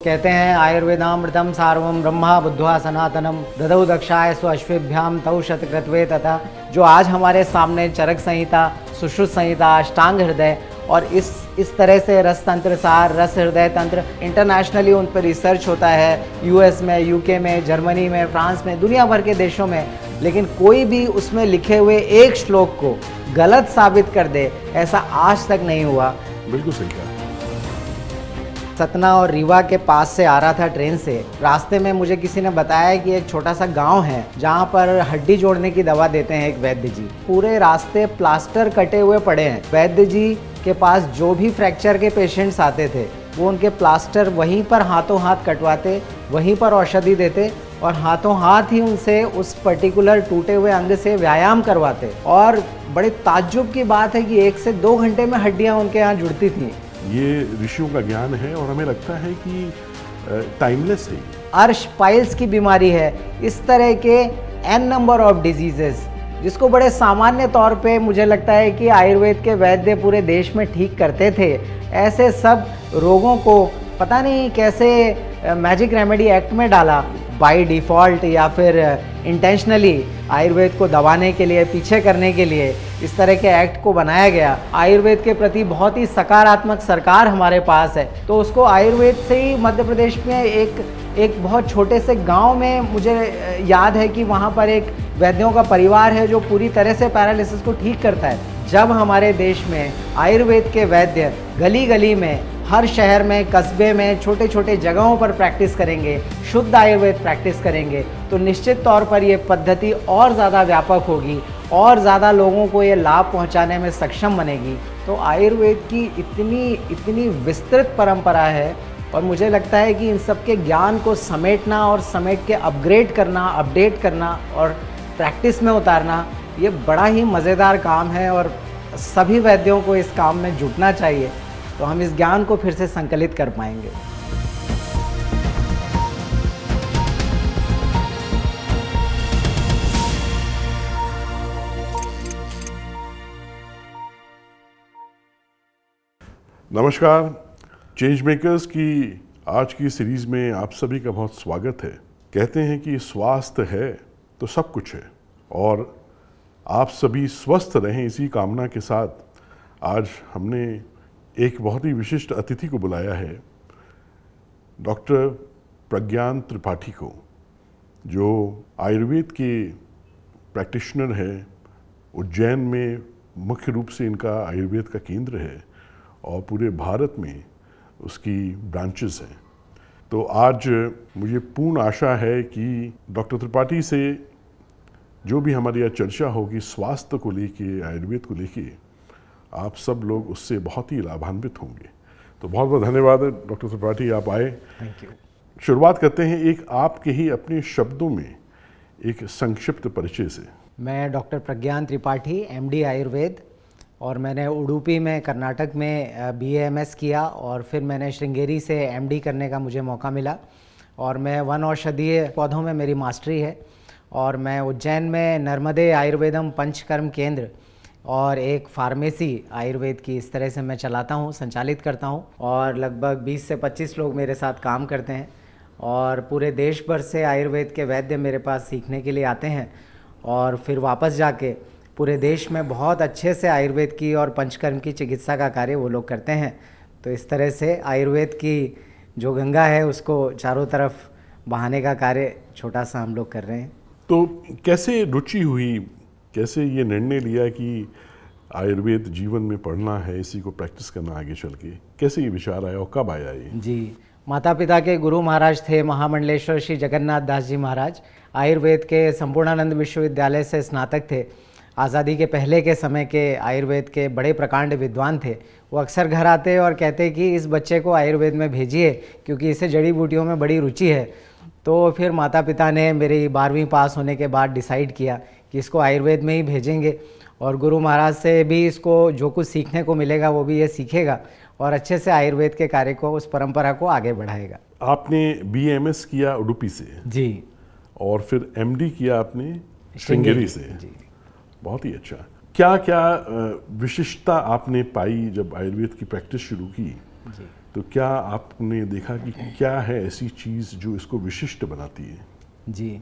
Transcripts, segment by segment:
कहते हैं आयुर्वेदामृतम सार्वम ब्रह्मा बुद्ध्वा सनातनम ददौ दक्षाय स्वश्वेभ्याम तौ शतकृत्वे तथा। जो आज हमारे सामने चरक संहिता, सुश्रुत संहिता, अष्टांग हृदय और इस तरह से रस तंत्र सार, रस हृदय तंत्र इंटरनेशनली उन पर रिसर्च होता है, यूएस में, यूके में, जर्मनी में, फ्रांस में, दुनिया भर के देशों में, लेकिन कोई भी उसमें लिखे हुए एक श्लोक को गलत साबित कर दे, ऐसा आज तक नहीं हुआ। बिल्कुल सही कहा। सतना और रीवा के पास से आ रहा था ट्रेन से। रास्ते में मुझे किसी ने बताया कि एक छोटा सा गांव है जहां पर हड्डी जोड़ने की दवा देते हैं एक वैद्य जी। पूरे रास्ते प्लास्टर कटे हुए पड़े हैं। वैद्य जी के पास जो भी फ्रैक्चर के पेशेंट्स आते थे वो उनके प्लास्टर वहीं पर हाथों हाथ कटवाते, वहीं पर औषधि देते और हाथों हाथ ही उनसे उस पर्टिकुलर टूटे हुए अंग से व्यायाम करवाते। और बड़े ताज्जुब की बात है कि 1 से 2 घंटे में हड्डियाँ उनके यहाँ जुड़ती थी। ये ऋषियों का ज्ञान है और हमें लगता है कि टाइमलेस है। अर्श पाइल्स की बीमारी है, इस तरह के n नंबर ऑफ डिजीजेस जिसको बड़े सामान्य तौर पे मुझे लगता है कि आयुर्वेद के वैद्य पूरे देश में ठीक करते थे। ऐसे सब रोगों को पता नहीं कैसे मैजिक रेमेडी एक्ट में डाला, बाय डिफ़ॉल्ट या फिर इंटेंशनली आयुर्वेद को दबाने के लिए, पीछे करने के लिए इस तरह के एक्ट को बनाया गया। आयुर्वेद के प्रति बहुत ही सकारात्मक सरकार हमारे पास है, तो उसको आयुर्वेद से ही मध्य प्रदेश में एक बहुत छोटे से गांव में मुझे याद है कि वहाँ पर एक वैद्यों का परिवार है जो पूरी तरह से पैरालिसिस को ठीक करता है। जब हमारे देश में आयुर्वेद के वैद्य गली गली में, हर शहर में, कस्बे में, छोटे छोटे जगहों पर प्रैक्टिस करेंगे, शुद्ध आयुर्वेद प्रैक्टिस करेंगे, तो निश्चित तौर पर ये पद्धति और ज़्यादा व्यापक होगी और ज़्यादा लोगों को ये लाभ पहुंचाने में सक्षम बनेगी। तो आयुर्वेद की इतनी विस्तृत परंपरा है और मुझे लगता है कि इन सब के ज्ञान को समेटना और समेट के अपग्रेड करना, अपडेट करना और प्रैक्टिस में उतारना, ये बड़ा ही मज़ेदार काम है और सभी वैद्यों को इस काम में जुटना चाहिए, तो हम इस ज्ञान को फिर से संकलित कर पाएंगे। नमस्कार, चेंज मेकर्स की आज की सीरीज़ में आप सभी का बहुत स्वागत है। कहते हैं कि स्वास्थ्य है तो सब कुछ है और आप सभी स्वस्थ रहें, इसी कामना के साथ आज हमने एक बहुत ही विशिष्ट अतिथि को बुलाया है, डॉक्टर प्रज्ञान त्रिपाठी को, जो आयुर्वेद के प्रैक्टिशनर है। उज्जैन में मुख्य रूप से इनका आयुर्वेद का केंद्र है और पूरे भारत में उसकी ब्रांचेस हैं। तो आज मुझे पूर्ण आशा है कि डॉक्टर त्रिपाठी से जो भी हमारी यह चर्चा होगी स्वास्थ्य को लेके, आयुर्वेद को लेके, आप सब लोग उससे बहुत ही लाभान्वित होंगे। तो बहुत बहुत धन्यवाद डॉक्टर त्रिपाठी, आप आए। Thank you. शुरुआत करते हैं एक आपके ही अपने शब्दों में एक संक्षिप्त परिचय से। मैं डॉक्टर प्रज्ञान त्रिपाठी, MD आयुर्वेद, और मैंने उडुपी में, कर्नाटक में BAMS किया और फिर मैंने श्रृंगेरी से MD करने का मुझे मौका मिला और मैं वन औषधीय पौधों में मेरी मास्टरी है। और मैं उज्जैन में नर्मदे आयुर्वेदम पंचकर्म केंद्र और एक फार्मेसी आयुर्वेद की इस तरह से मैं चलाता हूँ, संचालित करता हूँ और लगभग 20 से 25 लोग मेरे साथ काम करते हैं और पूरे देश भर से आयुर्वेद के वैद्य मेरे पास सीखने के लिए आते हैं और फिर वापस जाके पूरे देश में बहुत अच्छे से आयुर्वेद की और पंचकर्म की चिकित्सा का कार्य वो लोग करते हैं। तो इस तरह से आयुर्वेद की जो गंगा है उसको चारों तरफ बहाने का कार्य छोटा सा हम लोग कर रहे हैं। तो कैसे रुचि हुई, कैसे ये निर्णय लिया कि आयुर्वेद जीवन में पढ़ना है, इसी को प्रैक्टिस करना आगे चल के, कैसे ये विचार आया और कब आया ये? जी, माता पिता के गुरु महाराज थे महामंडलेश्वर श्री जगन्नाथ दास जी महाराज। आयुर्वेद के संपूर्णानंद विश्वविद्यालय से स्नातक थे। आज़ादी के पहले के समय के आयुर्वेद के बड़े प्रकांड विद्वान थे। वो अक्सर घर आते और कहते कि इस बच्चे को आयुर्वेद में भेजिए क्योंकि इसे जड़ी बूटियों में बड़ी रुचि है। तो फिर माता पिता ने मेरी 12वीं पास होने के बाद डिसाइड किया कि इसको आयुर्वेद में ही भेजेंगे और गुरु महाराज से भी इसको जो कुछ सीखने को मिलेगा वो भी ये सीखेगा और अच्छे से आयुर्वेद के कार्य को, उस परंपरा को आगे बढ़ाएगा। आपने BAMS किया उडुपी से जी, और फिर MD किया आपने श्रृंगेरी से। जी, बहुत ही अच्छा। क्या क्या विशिष्टता आपने पाई जब आयुर्वेद की प्रैक्टिस शुरू की? जी। तो तो क्या आपने देखा कि क्या है ऐसी चीज़ जो इसको विशिष्ट बनाती है? जी,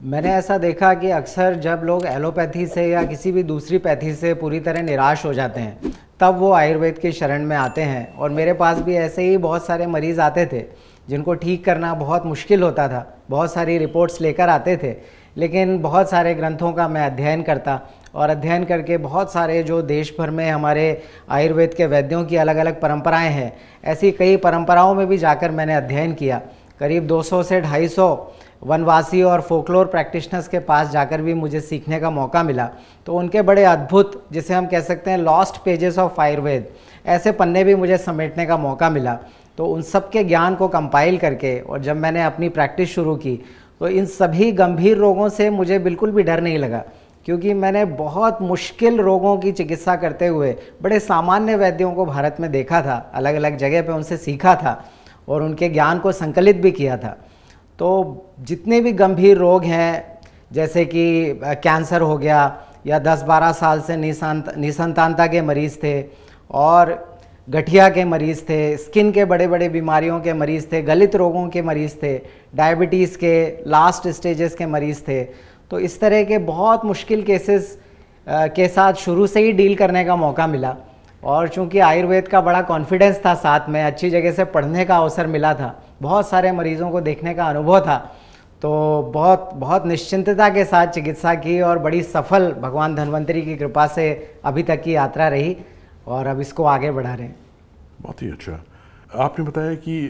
मैंने ऐसा देखा कि अक्सर जब लोग एलोपैथी से या किसी भी दूसरी पैथी से पूरी तरह निराश हो जाते हैं, तब वो आयुर्वेद की शरण में आते हैं। और मेरे पास भी ऐसे ही बहुत सारे मरीज़ आते थे जिनको ठीक करना बहुत मुश्किल होता था। बहुत सारी रिपोर्ट्स लेकर आते थे, लेकिन बहुत सारे ग्रंथों का मैं अध्ययन करता और अध्ययन करके बहुत सारे जो देश भर में हमारे आयुर्वेद के वैद्यों की अलग अलग परंपराएं हैं, ऐसी कई परंपराओं में भी जाकर मैंने अध्ययन किया। करीब 200 से 250 वनवासी और फोकलोर प्रैक्टिशनर्स के पास जाकर भी मुझे सीखने का मौका मिला। तो उनके बड़े अद्भुत, जिसे हम कह सकते हैं लॉस्ट पेजेस ऑफ आयुर्वेद, ऐसे पन्ने भी मुझे समेटने का मौका मिला। तो उन सब के ज्ञान को कंपाइल करके और जब मैंने अपनी प्रैक्टिस शुरू की, तो इन सभी गंभीर रोगों से मुझे बिल्कुल भी डर नहीं लगा, क्योंकि मैंने बहुत मुश्किल रोगों की चिकित्सा करते हुए बड़े सामान्य वैद्यों को भारत में देखा था, अलग अलग जगह पे उनसे सीखा था और उनके ज्ञान को संकलित भी किया था। तो जितने भी गंभीर रोग हैं, जैसे कि कैंसर हो गया, या 10-12 साल से निसंतानता के मरीज़ थे, और गठिया के मरीज़ थे, स्किन के बड़े बड़े बीमारियों के मरीज़ थे, गलित रोगों के मरीज़ थे, डायबिटीज़ के लास्ट स्टेजेस के मरीज़ थे। तो इस तरह के बहुत मुश्किल केसेस के साथ शुरू से ही डील करने का मौका मिला। और चूंकि आयुर्वेद का बड़ा कॉन्फिडेंस था, साथ में अच्छी जगह से पढ़ने का अवसर मिला था, बहुत सारे मरीज़ों को देखने का अनुभव था, तो बहुत बहुत निश्चिंतता के साथ चिकित्सा की और बड़ी सफल, भगवान धन्वंतरी की कृपा से अभी तक की यात्रा रही और अब इसको आगे बढ़ा रहे हैं। बहुत ही अच्छा। आपने बताया कि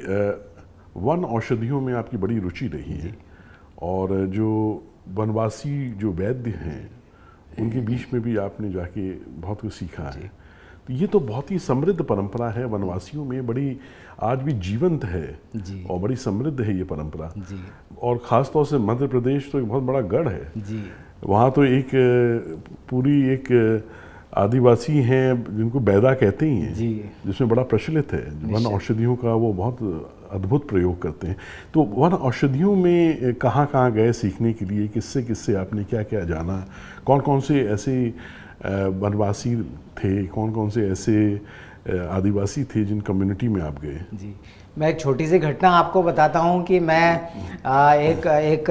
वन औषधियों में आपकी बड़ी रुचि रही है, और जो वनवासी जो वैद्य हैं उनके बीच में भी आपने जाके बहुत कुछ सीखा है। तो ये तो बहुत ही समृद्ध परंपरा है वनवासियों में, बड़ी आज भी जीवंत है जी। और बड़ी समृद्ध है ये परंपरा जी। और ख़ास तौर से मध्य प्रदेश तो एक बहुत बड़ा गढ़ है जी। वहाँ तो एक पूरी एक आदिवासी हैं जिनको बैदा कहते ही हैं, जिसमें बड़ा प्रचलित है वन औषधियों का, वो बहुत अद्भुत प्रयोग करते हैं। तो वन औषधियों में कहाँ कहाँ गए सीखने के लिए, किससे किससे आपने क्या क्या जाना, कौन कौन से ऐसे वनवासी थे, कौन कौन से ऐसे आदिवासी थे जिन कम्युनिटी में आप गए? जी, मैं एक छोटी सी घटना आपको बताता हूँ कि मैं एक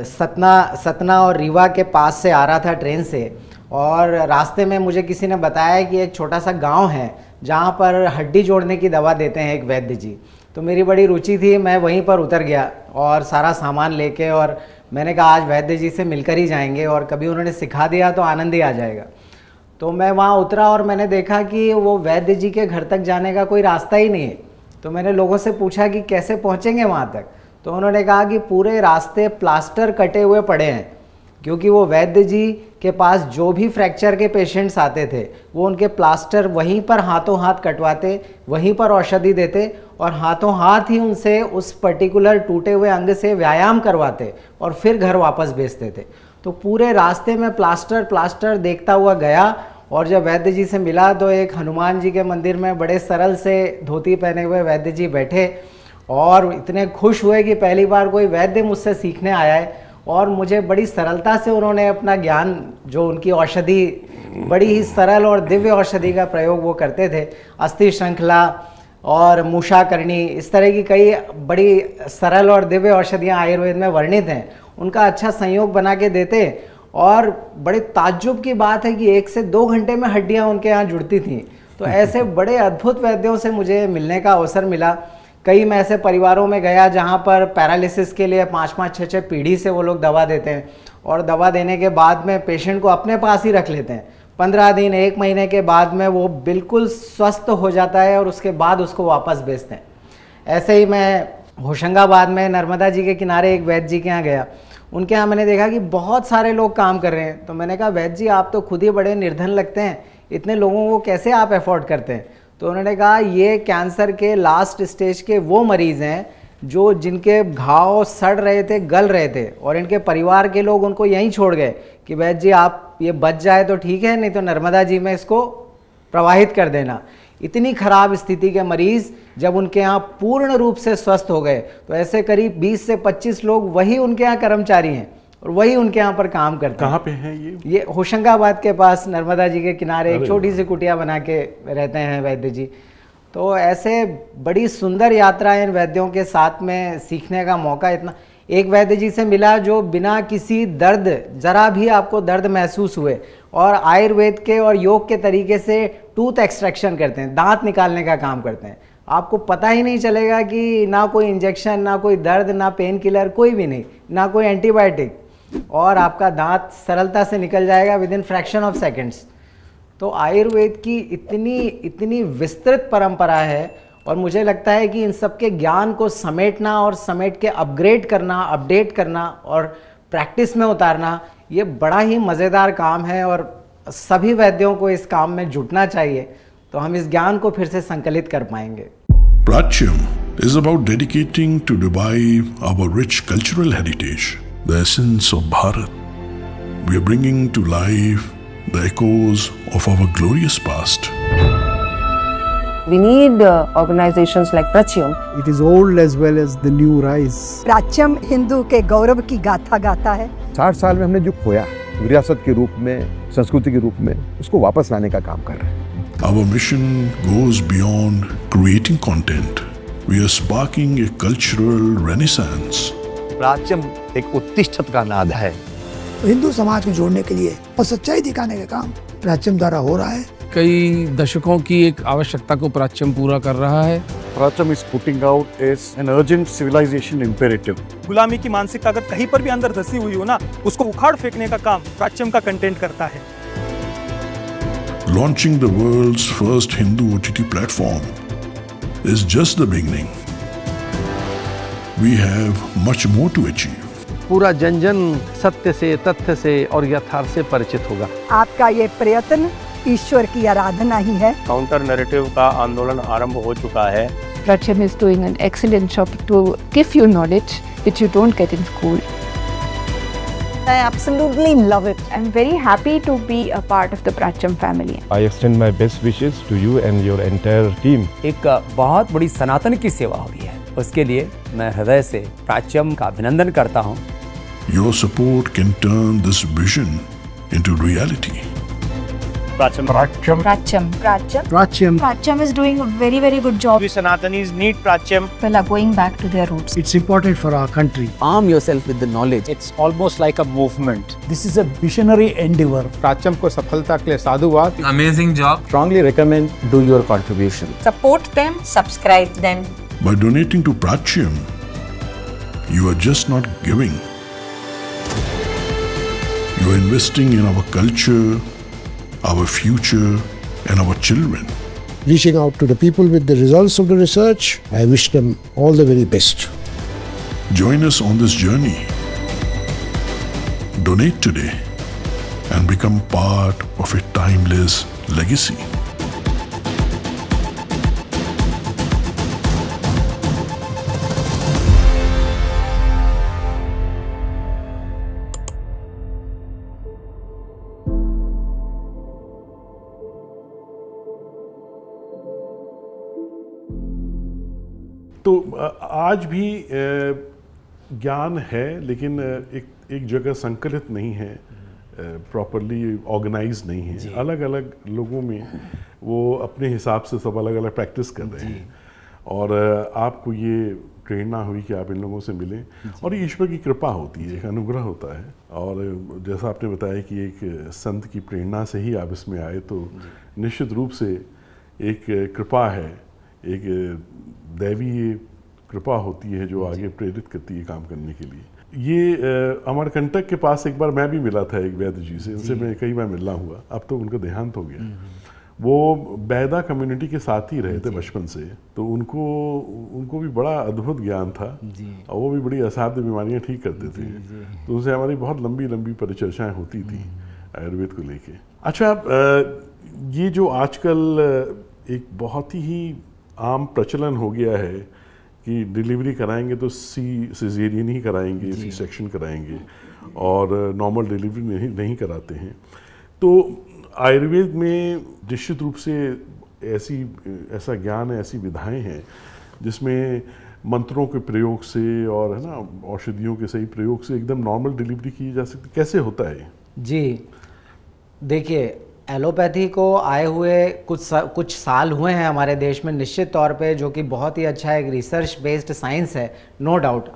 सतना और रीवा के पास से आ रहा था ट्रेन से, और रास्ते में मुझे किसी ने बताया कि एक छोटा सा गांव है जहां पर हड्डी जोड़ने की दवा देते हैं एक वैद्य जी। तो मेरी बड़ी रुचि थी, मैं वहीं पर उतर गया और सारा सामान लेके, और मैंने कहा आज वैद्य जी से मिलकर ही जाएंगे और कभी उन्होंने सिखा दिया तो आनंद ही आ जाएगा। तो मैं वहाँ उतरा और मैंने देखा कि वो वैद्य जी के घर तक जाने का कोई रास्ता ही नहीं है। तो मैंने लोगों से पूछा कि कैसे पहुँचेंगे वहाँ तक, तो उन्होंने कहा कि पूरे रास्ते प्लास्टर कटे हुए पड़े हैं, क्योंकि वो वैद्य जी के पास जो भी फ्रैक्चर के पेशेंट्स आते थे वो उनके प्लास्टर वहीं पर हाथों हाथ कटवाते, वहीं पर औषधि देते और हाथों हाथ ही उनसे उस पर्टिकुलर टूटे हुए अंग से व्यायाम करवाते और फिर घर वापस भेजते थे। तो पूरे रास्ते में प्लास्टर देखता हुआ गया, और जब वैद्य जी से मिला तो एक हनुमान जी के मंदिर में बड़े सरल से धोती पहने हुए वैद्य जी बैठे और इतने खुश हुए कि पहली बार कोई वैद्य मुझसे सीखने आया है। और मुझे बड़ी सरलता से उन्होंने अपना ज्ञान, जो उनकी औषधि बड़ी ही सरल और दिव्य औषधि का प्रयोग वो करते थे, अस्थि श्रृंखला और मूषाकर्णी, इस तरह की कई बड़ी सरल और दिव्य औषधियाँ आयुर्वेद में वर्णित हैं, उनका अच्छा संयोग बना के देते। और बड़े ताज्जुब की बात है कि 1 से 2 घंटे में हड्डियाँ उनके यहाँ जुड़ती थीं। तो ऐसे बड़े अद्भुत वैद्यों से मुझे मिलने का अवसर मिला। कई मैं ऐसे परिवारों में गया जहाँ पर पैरालिसिस के लिए 5-5, 6-6 पीढ़ी से वो लोग दवा देते हैं, और दवा देने के बाद में पेशेंट को अपने पास ही रख लेते हैं। 15 दिन, 1 महीने के बाद में वो बिल्कुल स्वस्थ हो जाता है और उसके बाद उसको वापस भेजते हैं। ऐसे ही मैं होशंगाबाद में नर्मदा जी के किनारे एक वैद्य जी के यहाँ गया। उनके यहाँ मैंने देखा कि बहुत सारे लोग काम कर रहे हैं। तो मैंने कहा, वैद्य जी आप तो खुद ही बड़े निर्धन लगते हैं, इतने लोगों को कैसे आप अफोर्ड करते हैं? तो उन्होंने कहा, ये कैंसर के लास्ट स्टेज के वो मरीज़ हैं जो जिनके घाव सड़ रहे थे, गल रहे थे, और इनके परिवार के लोग उनको यहीं छोड़ गए कि वैद्य जी आप ये बच जाए तो ठीक है, नहीं तो नर्मदा जी में इसको प्रवाहित कर देना। इतनी खराब स्थिति के मरीज़ जब उनके यहाँ पूर्ण रूप से स्वस्थ हो गए, तो ऐसे करीब 20 से 25 लोग वही उनके यहाँ कर्मचारी हैं और वही उनके यहाँ पर काम करते हैं। कहाँ पे है ये होशंगाबाद के पास नर्मदा जी के किनारे एक छोटी सी कुटिया बना के रहते हैं वैद्य जी। तो ऐसे बड़ी सुंदर यात्रा इन वैद्यों के साथ में सीखने का मौका इतना। एक वैद्य जी से मिला जो बिना किसी दर्द, जरा भी आपको दर्द महसूस हुए, और आयुर्वेद के और योग के तरीके से टूथ एक्सट्रैक्शन करते हैं, दांत निकालने का काम करते हैं। आपको पता ही नहीं चलेगा कि ना कोई इंजेक्शन, ना कोई दर्द, ना पेन किलर, कोई भी नहीं, ना कोई एंटीबायोटिक, और आपका दांत सरलता से निकल जाएगा with in fraction of seconds. तो आयुर्वेद की इतनी विस्तृत परंपरा है, और मुझे लगता है कि इन सबके ज्ञान को समेटना और समेट के अपग्रेड करना, अपडेट करना और प्रैक्टिस में उतारना, ये बड़ा ही मज़ेदार काम है, और सभी वैद्यों को इस काम में जुटना चाहिए, तो हम इस ज्ञान को फिर से संकलित कर पाएंगे। Pratyam is about dedicating to revive our rich cultural heritage, the essence of Bharat. We are bringing to life the echoes of our glorious past. We need organizations like Pratyam. It is old as well as the new rise. प्राच्यम Hindu के गौरव की गाथा गाता है। 60 साल में हमने जो खोया विरासत के रूप में, संस्कृति के रूप में, उसको वापस लाने का काम कर रहे हैं। Our mission goes beyond creating content. We are sparking a cultural renaissance. प्राच्यम एक उत्तिष्ठत का नाद है। हिंदू समाज को जोड़ने के लिए और सच्चाई दिखाने का काम प्राच्यम द्वारा हो रहा है। कई दशकों की एक आवश्यकता को प्राच्यम पूरा कर रहा है। प्राच्यम is putting out as an urgent civilization imperative. गुलामी की मानसिकता अगर कहीं पर भी अंदर धसी हुई हो ना, उसको उखाड़ फेंकने का काम प्राच्यम का कंटेंट करता है। Launching the world's first Hindu OTT platform is just the beginning. We have much more to achieve. पूरा जन जन सत्य से, तथ्य से और यथार्थ से परिचित होगा। आपका ये प्रयत्न ईश्वर की आराधना ही है। काउंटर नैरेटिव का आंदोलन आरंभ हो चुका है। Pratyam is doing an excellent job to give you knowledge which you don't get in school. I absolutely love it. I'm very happy to be a part of the Pratyam family. I extend my best wishes to you and your entire team. एक बहुत बड़ी सनातन की सेवा हो रही है, उसके लिए मैं हृदय से प्राच्यम का अभिनंदन करता हूँ। Your support can turn this vision into reality. Pratyam. Pratyam is doing a very, very good job. We Sanatanis need Pratyam. People are going back to their roots. It's important for our country. Arm yourself with the knowledge. It's almost like a movement. This is a visionary endeavor. प्राच्यम को सफलता के लिए साधुवाद। Amazing job. Strongly recommend do your contribution. Support them, subscribe them. By donating to Pratyam, you are just not giving. You are investing in our culture, our future, and our children. Reaching out to the people with the results of the research, I wish them all the very best. Join us on this journey. Donate today and become part of a timeless legacy. तो आज भी ज्ञान है, लेकिन एक जगह संकलित नहीं है, प्रॉपरली ऑर्गेनाइज नहीं है। अलग अलग लोगों में वो अपने हिसाब से सब अलग अलग प्रैक्टिस कर रहे हैं, और आपको ये प्रेरणा हुई कि आप इन लोगों से मिलें, और ये ईश्वर की कृपा होती है, एक अनुग्रह होता है। और जैसा आपने बताया कि एक संत की प्रेरणा से ही आप इसमें आए, तो निश्चित रूप से एक कृपा है, एक दैवीय कृपा होती है जो आगे प्रेरित करती है काम करने के लिए। ये अमरकंटक के पास एक बार मैं भी मिला था एक वैद्य जी से, इनसे मैं कई बार मिलना हुआ, अब तो उनका देहांत हो गया। वो बैदा कम्युनिटी के साथ ही रहे थे बचपन से, तो उनको भी बड़ा अद्भुत ज्ञान था, और वो भी बड़ी असाध्य बीमारियां ठीक करते थे। तो उनसे हमारी बहुत लंबी लंबी परिचर्चाएं होती थी आयुर्वेद को लेके। अच्छा, ये जो आजकल एक बहुत ही आम प्रचलन हो गया है कि डिलीवरी कराएंगे तो सिजेरियन ही कराएंगे, सी सेक्शन कराएंगे, और नॉर्मल डिलीवरी नहीं कराते हैं। तो आयुर्वेद में निश्चित रूप से ऐसा ज्ञान है, ऐसी विधाएं हैं जिसमें मंत्रों के प्रयोग से और है ना औषधियों के सही प्रयोग से एकदम नॉर्मल डिलीवरी की जा सकती। कैसे होता है? जी देखिए, एलोपैथी को आए हुए कुछ साल हुए हैं हमारे देश में निश्चित तौर पे, जो कि बहुत ही अच्छा एक रिसर्च बेस्ड साइंस है, नो डाउट।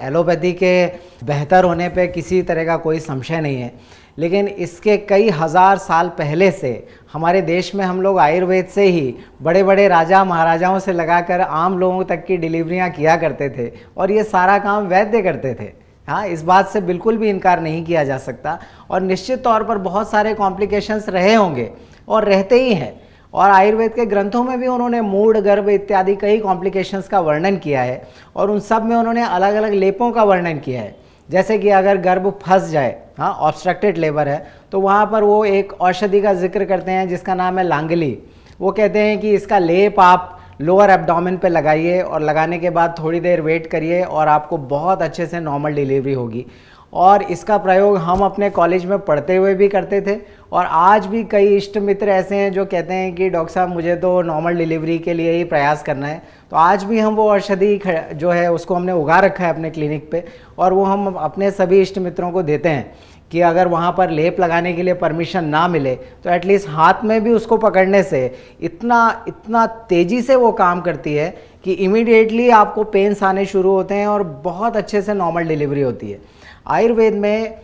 एलोपैथी के बेहतर होने पे किसी तरह का कोई संशय नहीं है, लेकिन इसके कई हज़ार साल पहले से हमारे देश में हम लोग आयुर्वेद से ही बड़े बड़े राजा महाराजाओं से लगाकर आम लोगों तक की डिलीवरियां किया करते थे, और ये सारा काम वैद्य करते थे। हाँ, इस बात से बिल्कुल भी इनकार नहीं किया जा सकता। और निश्चित तौर पर बहुत सारे कॉम्प्लिकेशंस रहे होंगे और रहते ही हैं, और आयुर्वेद के ग्रंथों में भी उन्होंने मूढ़, गर्भ इत्यादि कई कॉम्प्लिकेशंस का वर्णन किया है, और उन सब में उन्होंने अलग अलग लेपों का वर्णन किया है। जैसे कि अगर गर्भ फंस जाए, हाँ ऑब्स्ट्रक्टेड लेबर है, तो वहाँ पर वो एक औषधि का जिक्र करते हैं जिसका नाम है लांगली। वो कहते हैं कि इसका लेप आप लोअर एब्डोमेन पे लगाइए, और लगाने के बाद थोड़ी देर वेट करिए और आपको बहुत अच्छे से नॉर्मल डिलीवरी होगी। और इसका प्रयोग हम अपने कॉलेज में पढ़ते हुए भी करते थे, और आज भी कई इष्ट मित्र ऐसे हैं जो कहते हैं कि डॉक्टर साहब मुझे तो नॉर्मल डिलीवरी के लिए ही प्रयास करना है। तो आज भी हम वो औषधि जो है उसको हमने उगा रखा है अपने क्लिनिक पे, और वो हम अपने सभी इष्ट मित्रों को देते हैं कि अगर वहाँ पर लेप लगाने के लिए परमिशन ना मिले तो एटलीस्ट हाथ में भी उसको पकड़ने से इतना तेज़ी से वो काम करती है कि इमीडिएटली आपको पेन्स आने शुरू होते हैं और बहुत अच्छे से नॉर्मल डिलीवरी होती है। आयुर्वेद में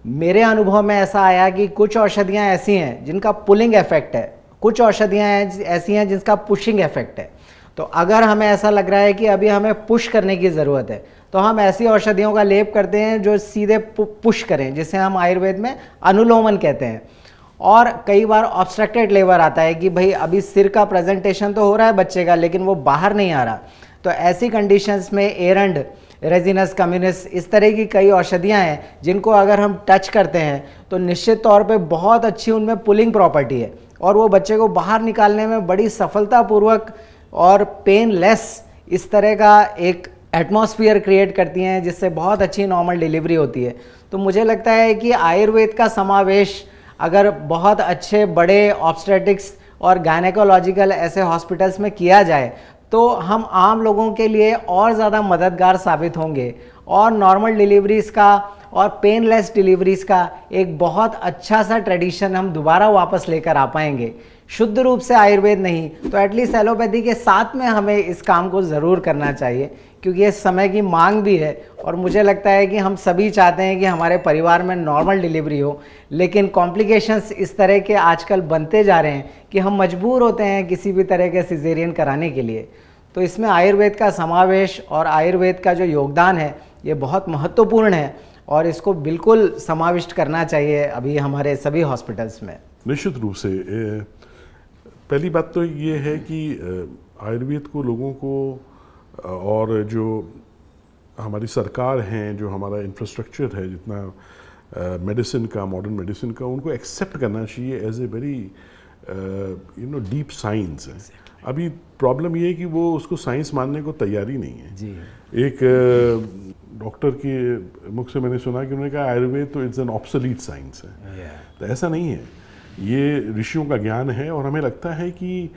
मेरे अनुभव में ऐसा आया कि कुछ औषधियाँ ऐसी हैं जिनका पुलिंग इफेक्ट है, कुछ औषधियाँ ऐसी हैं जिसका पुशिंग इफेक्ट है। तो अगर हमें ऐसा लग रहा है कि अभी हमें पुश करने की ज़रूरत है, तो हम ऐसी औषधियों का लेप करते हैं जो सीधे पुश करें, जिसे हम आयुर्वेद में अनुलोमन कहते हैं। और कई बार ऑब्स्ट्रक्टेड लेबर आता है कि भाई अभी सिर का प्रेजेंटेशन तो हो रहा है बच्चे का, लेकिन वो बाहर नहीं आ रहा। तो ऐसी कंडीशंस में एरंड, रेजिनस कम्युनिस, इस तरह की कई औषधियाँ हैं जिनको अगर हम टच करते हैं तो निश्चित तौर पे बहुत अच्छी उनमें पुलिंग प्रॉपर्टी है, और वो बच्चे को बाहर निकालने में बड़ी सफलतापूर्वक और पेनलेस इस तरह का एक एटमॉस्फेयर क्रिएट करती हैं, जिससे बहुत अच्छी नॉर्मल डिलीवरी होती है। तो मुझे लगता है कि आयुर्वेद का समावेश अगर बहुत अच्छे बड़े ऑब्स्टेट्रिक्स और गायनेकोलॉजिकल ऐसे हॉस्पिटल्स में किया जाए तो हम आम लोगों के लिए और ज़्यादा मददगार साबित होंगे, और नॉर्मल डिलीवरीज़ का और पेनलेस डिलीवरीज़ का एक बहुत अच्छा सा ट्रेडिशन हम दोबारा वापस लेकर आ पाएंगे। शुद्ध रूप से आयुर्वेद नहीं तो एटलीस्ट एलोपैथी के साथ में हमें इस काम को ज़रूर करना चाहिए, क्योंकि ये समय की मांग भी है। और मुझे लगता है कि हम सभी चाहते हैं कि हमारे परिवार में नॉर्मल डिलीवरी हो, लेकिन कॉम्प्लिकेशंस इस तरह के आजकल बनते जा रहे हैं कि हम मजबूर होते हैं किसी भी तरह के सिजेरियन कराने के लिए। तो इसमें आयुर्वेद का समावेश और आयुर्वेद का जो योगदान है ये बहुत महत्वपूर्ण है, और इसको बिल्कुल समाविष्ट करना चाहिए अभी हमारे सभी हॉस्पिटल्स में। निश्चित रूप से पहली बात तो ये है कि आयुर्वेद को लोगों को और जो हमारी सरकार हैं, जो हमारा इंफ्रास्ट्रक्चर है, जितना मेडिसिन का, मॉडर्न मेडिसिन का, उनको एक्सेप्ट करना चाहिए as a very deep science है। अभी प्रॉब्लम ये है कि वो उसको साइंस मानने को तैयारी नहीं है जी। एक डॉक्टर के मुख से मैंने सुना कि उन्होंने कहा आयुर्वेद तो इट्स एन ऑब्सोलीट साइंस है। तो ऐसा नहीं है, ये ऋषियों का ज्ञान है, और हमें लगता है कि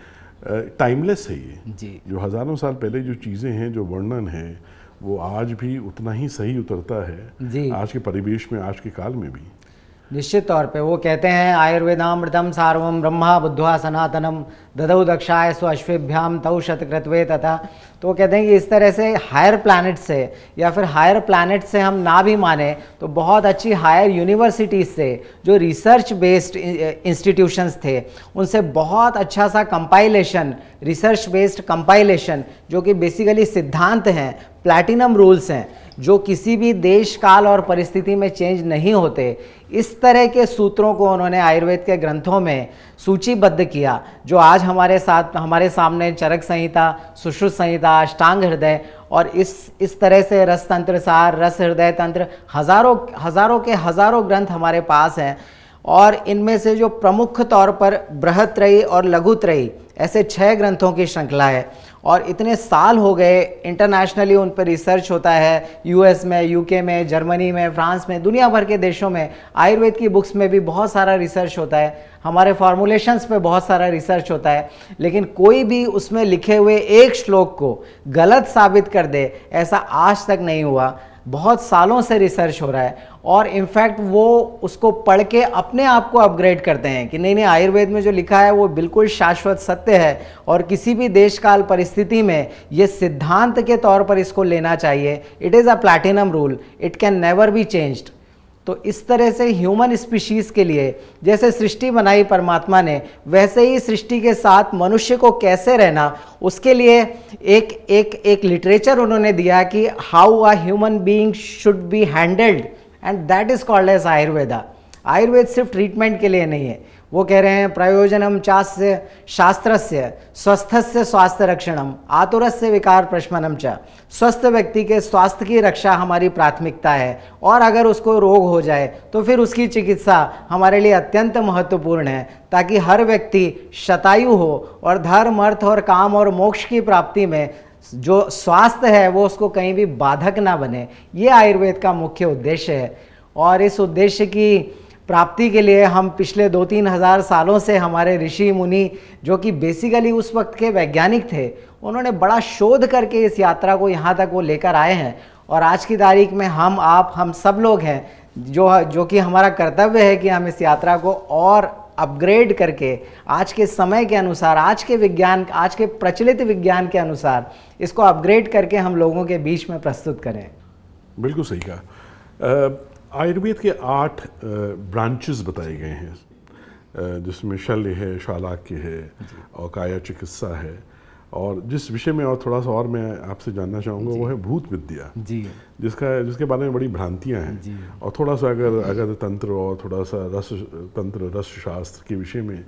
टाइमलेस है ये जी। जो हज़ारों साल पहले जो चीज़ें हैं, जो वर्णन है, वो आज भी उतना ही सही उतरता है जी। आज के परिवेश में, आज के काल में भी निश्चित तौर पे। वो कहते हैं आयुर्वेदामृतम सार्वम ब्रह्मा बुद्ध्वा सनातनम ददौ दक्षाय स्वश्वेभ्याम तौ शतकृत्वे तथा। तो वो कहते हैं कि इस तरह से हायर प्लैनेट से, या फिर हायर प्लैनेट से हम ना भी माने तो बहुत अच्छी हायर यूनिवर्सिटीज़ से, जो रिसर्च बेस्ड इंस्टीट्यूशंस थे, उनसे बहुत अच्छा सा कंपाइलेशन, रिसर्च बेस्ड कंपाइलेशन, जो कि बेसिकली सिद्धांत हैं, प्लैटिनम रूल्स हैं, जो किसी भी देश, काल और परिस्थिति में चेंज नहीं होते, इस तरह के सूत्रों को उन्होंने आयुर्वेद के ग्रंथों में सूचीबद्ध किया, जो आज हमारे सामने चरक संहिता, सुश्रुत संहिता, अष्टांग हृदय और इस तरह से रस तंत्र सार, रस हृदय तंत्र, हजारों ग्रंथ हमारे पास हैं। और इनमें से जो प्रमुख तौर पर बृहत्त्रयी और लघुत्रयी, ऐसे 6 ग्रंथों की श्रृंखला है, और इतने साल हो गए इंटरनेशनली उन पर रिसर्च होता है, यूएस में, यूके में, जर्मनी में, फ्रांस में, दुनिया भर के देशों में आयुर्वेद की बुक्स में भी बहुत सारा रिसर्च होता है, हमारे फॉर्मुलेशंस पे बहुत सारा रिसर्च होता है, लेकिन कोई भी उसमें लिखे हुए एक श्लोक को गलत साबित कर दे, ऐसा आज तक नहीं हुआ। बहुत सालों से रिसर्च हो रहा है और इनफैक्ट वो उसको पढ़ के अपने आप को अपग्रेड करते हैं कि नहीं नहीं, आयुर्वेद में जो लिखा है वो बिल्कुल शाश्वत सत्य है और किसी भी देश काल परिस्थिति में ये सिद्धांत के तौर पर इसको लेना चाहिए। It is a platinum rule, it can never be changed. तो इस तरह से ह्यूमन स्पीशीज़ के लिए जैसे सृष्टि बनाई परमात्मा ने, वैसे ही सृष्टि के साथ मनुष्य को कैसे रहना, उसके लिए एक लिटरेचर उन्होंने दिया कि how a human being should be handled, and that is called as Ayurveda. Ayurveda सिर्फ ट्रीटमेंट के लिए नहीं है, वो कह रहे हैं प्रयोजनम चास्य शास्त्रस्य स्वस्थस्य स्वास्थ्य रक्षणम आतुरस्य विकार प्रशमनम च। स्वस्थ व्यक्ति के स्वास्थ्य की रक्षा हमारी प्राथमिकता है और अगर उसको रोग हो जाए तो फिर उसकी चिकित्सा हमारे लिए अत्यंत महत्वपूर्ण है, ताकि हर व्यक्ति शतायु हो और धर्म अर्थ और काम और मोक्ष की प्राप्ति में जो स्वास्थ्य है वो उसको कहीं भी बाधक ना बने। ये आयुर्वेद का मुख्य उद्देश्य है और इस उद्देश्य की प्राप्ति के लिए हम पिछले 2-3 हज़ार सालों से हमारे ऋषि मुनि, जो कि बेसिकली उस वक्त के वैज्ञानिक थे, उन्होंने बड़ा शोध करके इस यात्रा को यहाँ तक वो लेकर आए हैं। और आज की तारीख में हम सब लोग हैं जो कि हमारा कर्तव्य है कि हम इस यात्रा को और अपग्रेड करके आज के समय के अनुसार, आज के प्रचलित विज्ञान के अनुसार इसको अपग्रेड करके हम लोगों के बीच में प्रस्तुत करें। बिल्कुल सही कहा। आयुर्वेद के 8 ब्रांचेस बताए गए हैं, जिसमें शल्य है, शालाक्य है और काया चिकित्सा है, और जिस विषय में और थोड़ा सा और मैं आपसे जानना चाहूँगा वो है भूत विद्या जी, जिसके बारे में बड़ी भ्रांतियाँ हैं, और थोड़ा सा अगर तंत्र और थोड़ा सा रस शास्त्र के विषय में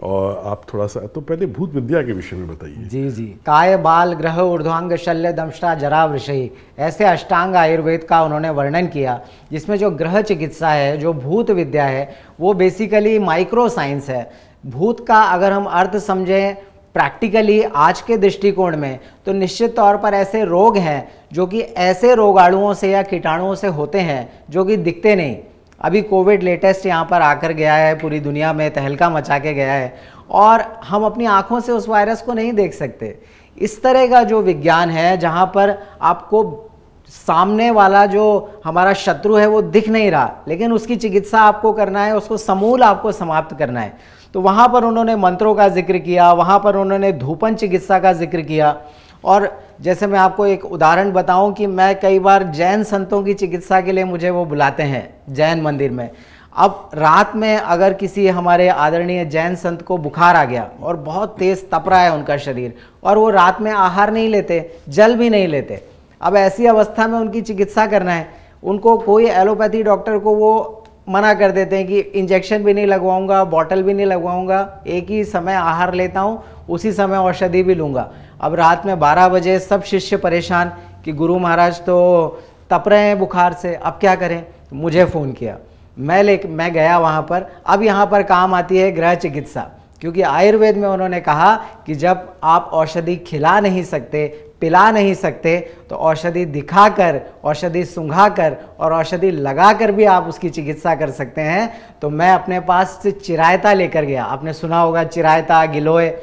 और आप थोड़ा सा, तो पहले भूत विद्या के विषय में बताइए। जी। काय बाल ग्रह ऊर्ध्वांग शल्य दंष्टा जरा वृषयी, ऐसे अष्टांग आयुर्वेद का उन्होंने वर्णन किया, जिसमें जो ग्रह चिकित्सा है, जो भूत विद्या है, वो बेसिकली माइक्रो साइंस है। भूत का अगर हम अर्थ समझें प्रैक्टिकली आज के दृष्टिकोण में, तो निश्चित तौर पर ऐसे रोग हैं जो कि ऐसे रोगाणुओं से या कीटाणुओं से होते हैं जो कि दिखते नहीं। अभी कोविड लेटेस्ट यहाँ पर आकर गया है, पूरी दुनिया में तहलका मचा के गया है और हम अपनी आंखों से उस वायरस को नहीं देख सकते। इस तरह का जो विज्ञान है, जहाँ पर आपको सामने वाला जो हमारा शत्रु है वो दिख नहीं रहा, लेकिन उसकी चिकित्सा आपको करना है, उसको समूल आपको समाप्त करना है, तो वहाँ पर उन्होंने मंत्रों का जिक्र किया, वहाँ पर उन्होंने धूपन चिकित्सा का जिक्र किया। और जैसे मैं आपको एक उदाहरण बताऊं कि मैं कई बार जैन संतों की चिकित्सा के लिए मुझे वो बुलाते हैं जैन मंदिर में। अब रात में अगर किसी हमारे आदरणीय जैन संत को बुखार आ गया और बहुत तेज़ तप रहा है उनका शरीर, और वो रात में आहार नहीं लेते, जल भी नहीं लेते, अब ऐसी अवस्था में उनकी चिकित्सा करना है, उनको कोई एलोपैथी डॉक्टर को वो मना कर देते हैं कि इंजेक्शन भी नहीं लगवाऊंगा, बॉटल भी नहीं लगवाऊंगा, एक ही समय आहार लेता हूँ, उसी समय औषधि भी लूँगा। अब रात में 12 बजे सब शिष्य परेशान कि गुरु महाराज तो तप रहे हैं बुखार से, अब क्या करें। मुझे फ़ोन किया, मैं गया वहाँ पर। अब यहाँ पर काम आती है गृह चिकित्सा, क्योंकि आयुर्वेद में उन्होंने कहा कि जब आप औषधि खिला नहीं सकते, पिला नहीं सकते, तो औषधि दिखाकर, औषधि सूंघाकर और औषधि लगाकर भी आप उसकी चिकित्सा कर सकते हैं। तो मैं अपने पास से चिरायता लेकर गया। आपने सुना होगा चिरायता, गिलोय,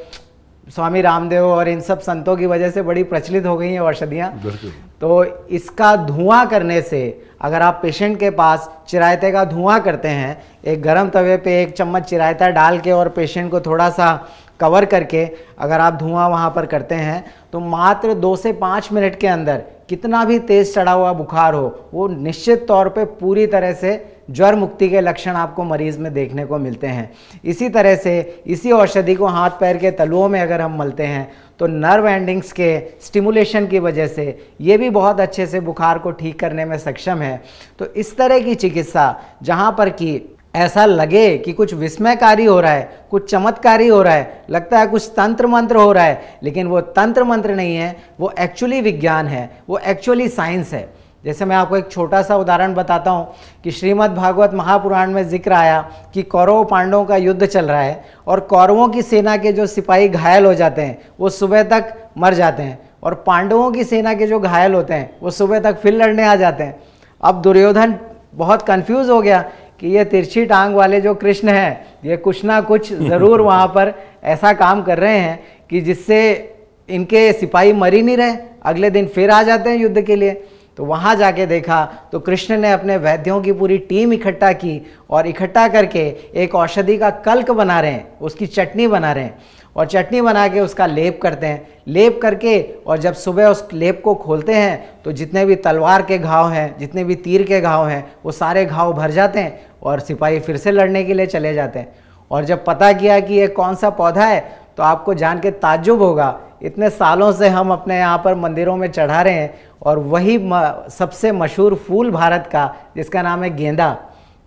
स्वामी रामदेव और इन सब संतों की वजह से बड़ी प्रचलित हो गई हैं औषधियाँ। तो इसका धुआं करने से, अगर आप पेशेंट के पास चिरायते का धुआं करते हैं, एक गरम तवे पे 1 चम्मच चिरायता डाल के और पेशेंट को थोड़ा सा कवर करके अगर आप धुआं वहाँ पर करते हैं, तो मात्र 2 से 5 मिनट के अंदर कितना भी तेज़ चढ़ा हुआ बुखार हो, वो निश्चित तौर पे पूरी तरह से ज्वर मुक्ति के लक्षण आपको मरीज़ में देखने को मिलते हैं। इसी तरह से इसी औषधि को हाथ पैर के तलुओं में अगर हम मलते हैं, तो नर्व एंडिंग्स के स्टिमुलेशन की वजह से ये भी बहुत अच्छे से बुखार को ठीक करने में सक्षम है। तो इस तरह की चिकित्सा, जहाँ पर कि ऐसा लगे कि कुछ विस्मयकारी हो रहा है, कुछ चमत्कारी हो रहा है, लगता है कुछ तंत्र मंत्र हो रहा है, लेकिन वो तंत्र मंत्र नहीं है, वो एक्चुअली विज्ञान है, वो एक्चुअली साइंस है। जैसे मैं आपको एक छोटा सा उदाहरण बताता हूँ कि श्रीमद् भागवत महापुराण में जिक्र आया कि कौरव पांडवों का युद्ध चल रहा है और कौरवों की सेना के जो सिपाही घायल हो जाते हैं वो सुबह तक मर जाते हैं, और पांडवों की सेना के जो घायल होते हैं वो सुबह तक फिर लड़ने आ जाते हैं। अब दुर्योधन बहुत कंफ्यूज हो गया कि ये तिरछी टांग वाले जो कृष्ण हैं, ये कुछ ना कुछ ज़रूर वहाँ पर ऐसा काम कर रहे हैं कि जिससे इनके सिपाही मर ही नहीं रहे, अगले दिन फिर आ जाते हैं युद्ध के लिए। तो वहाँ जाके देखा तो कृष्ण ने अपने वैद्यों की पूरी टीम इकट्ठा की और इकट्ठा करके एक औषधि का कल्क बना रहे हैं, उसकी चटनी बना रहे हैं और चटनी बना के उसका लेप करते हैं। लेप करके और जब सुबह उस लेप को खोलते हैं तो जितने भी तलवार के घाव हैं, जितने भी तीर के घाव हैं, वो सारे घाव भर जाते हैं और सिपाही फिर से लड़ने के लिए चले जाते हैं। और जब पता किया कि ये कौन सा पौधा है तो आपको जान के ताज्जुब होगा, इतने सालों से हम अपने यहाँ पर मंदिरों में चढ़ा रहे हैं और वही सबसे मशहूर फूल भारत का जिसका नाम है गेंदा,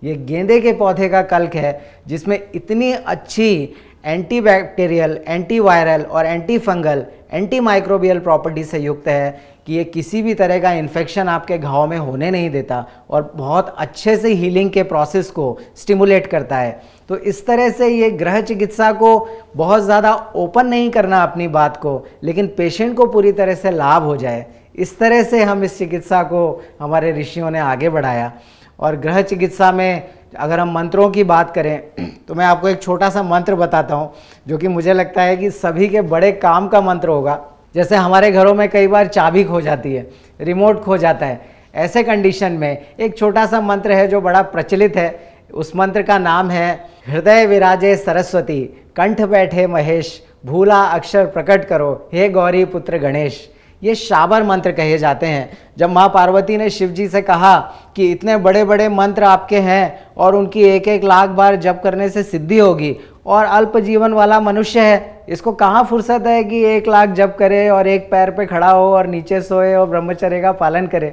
ये गेंदे के पौधे का कल्क है जिसमें इतनी अच्छी एंटीबैक्टीरियल, एंटीवायरल और anti fungal, anti microbial property से युक्त है कि ये किसी भी तरह का इन्फेक्शन आपके घाव में होने नहीं देता और बहुत अच्छे से हीलिंग के प्रोसेस को स्टिमुलेट करता है। तो इस तरह से ये गृह चिकित्सा को बहुत ज़्यादा ओपन नहीं करना अपनी बात को, लेकिन पेशेंट को पूरी तरह से लाभ हो जाए, इस तरह से हम इस चिकित्सा को हमारे ऋषियों ने आगे बढ़ाया। और गृह चिकित्सा में अगर हम मंत्रों की बात करें तो मैं आपको एक छोटा सा मंत्र बताता हूँ जो कि मुझे लगता है कि सभी के बड़े काम का मंत्र होगा। जैसे हमारे घरों में कई बार चाबी खो जाती है, रिमोट खो जाता है, ऐसे कंडीशन में एक छोटा सा मंत्र है जो बड़ा प्रचलित है। उस मंत्र का नाम है हृदय विराजे सरस्वती, कंठ बैठे महेश, भूला अक्षर प्रकट करो, हे गौरी पुत्र गणेश। ये शाबर मंत्र कहे जाते हैं। जब माँ पार्वती ने शिव जी से कहा कि इतने बड़े बड़े मंत्र आपके हैं और उनकी 1-1 लाख बार जप करने से सिद्धि होगी और अल्प जीवन वाला मनुष्य है, इसको कहाँ फुर्सत है कि 1 लाख जप करे और एक पैर पे खड़ा हो और नीचे सोए और ब्रह्मचर्य का पालन करे।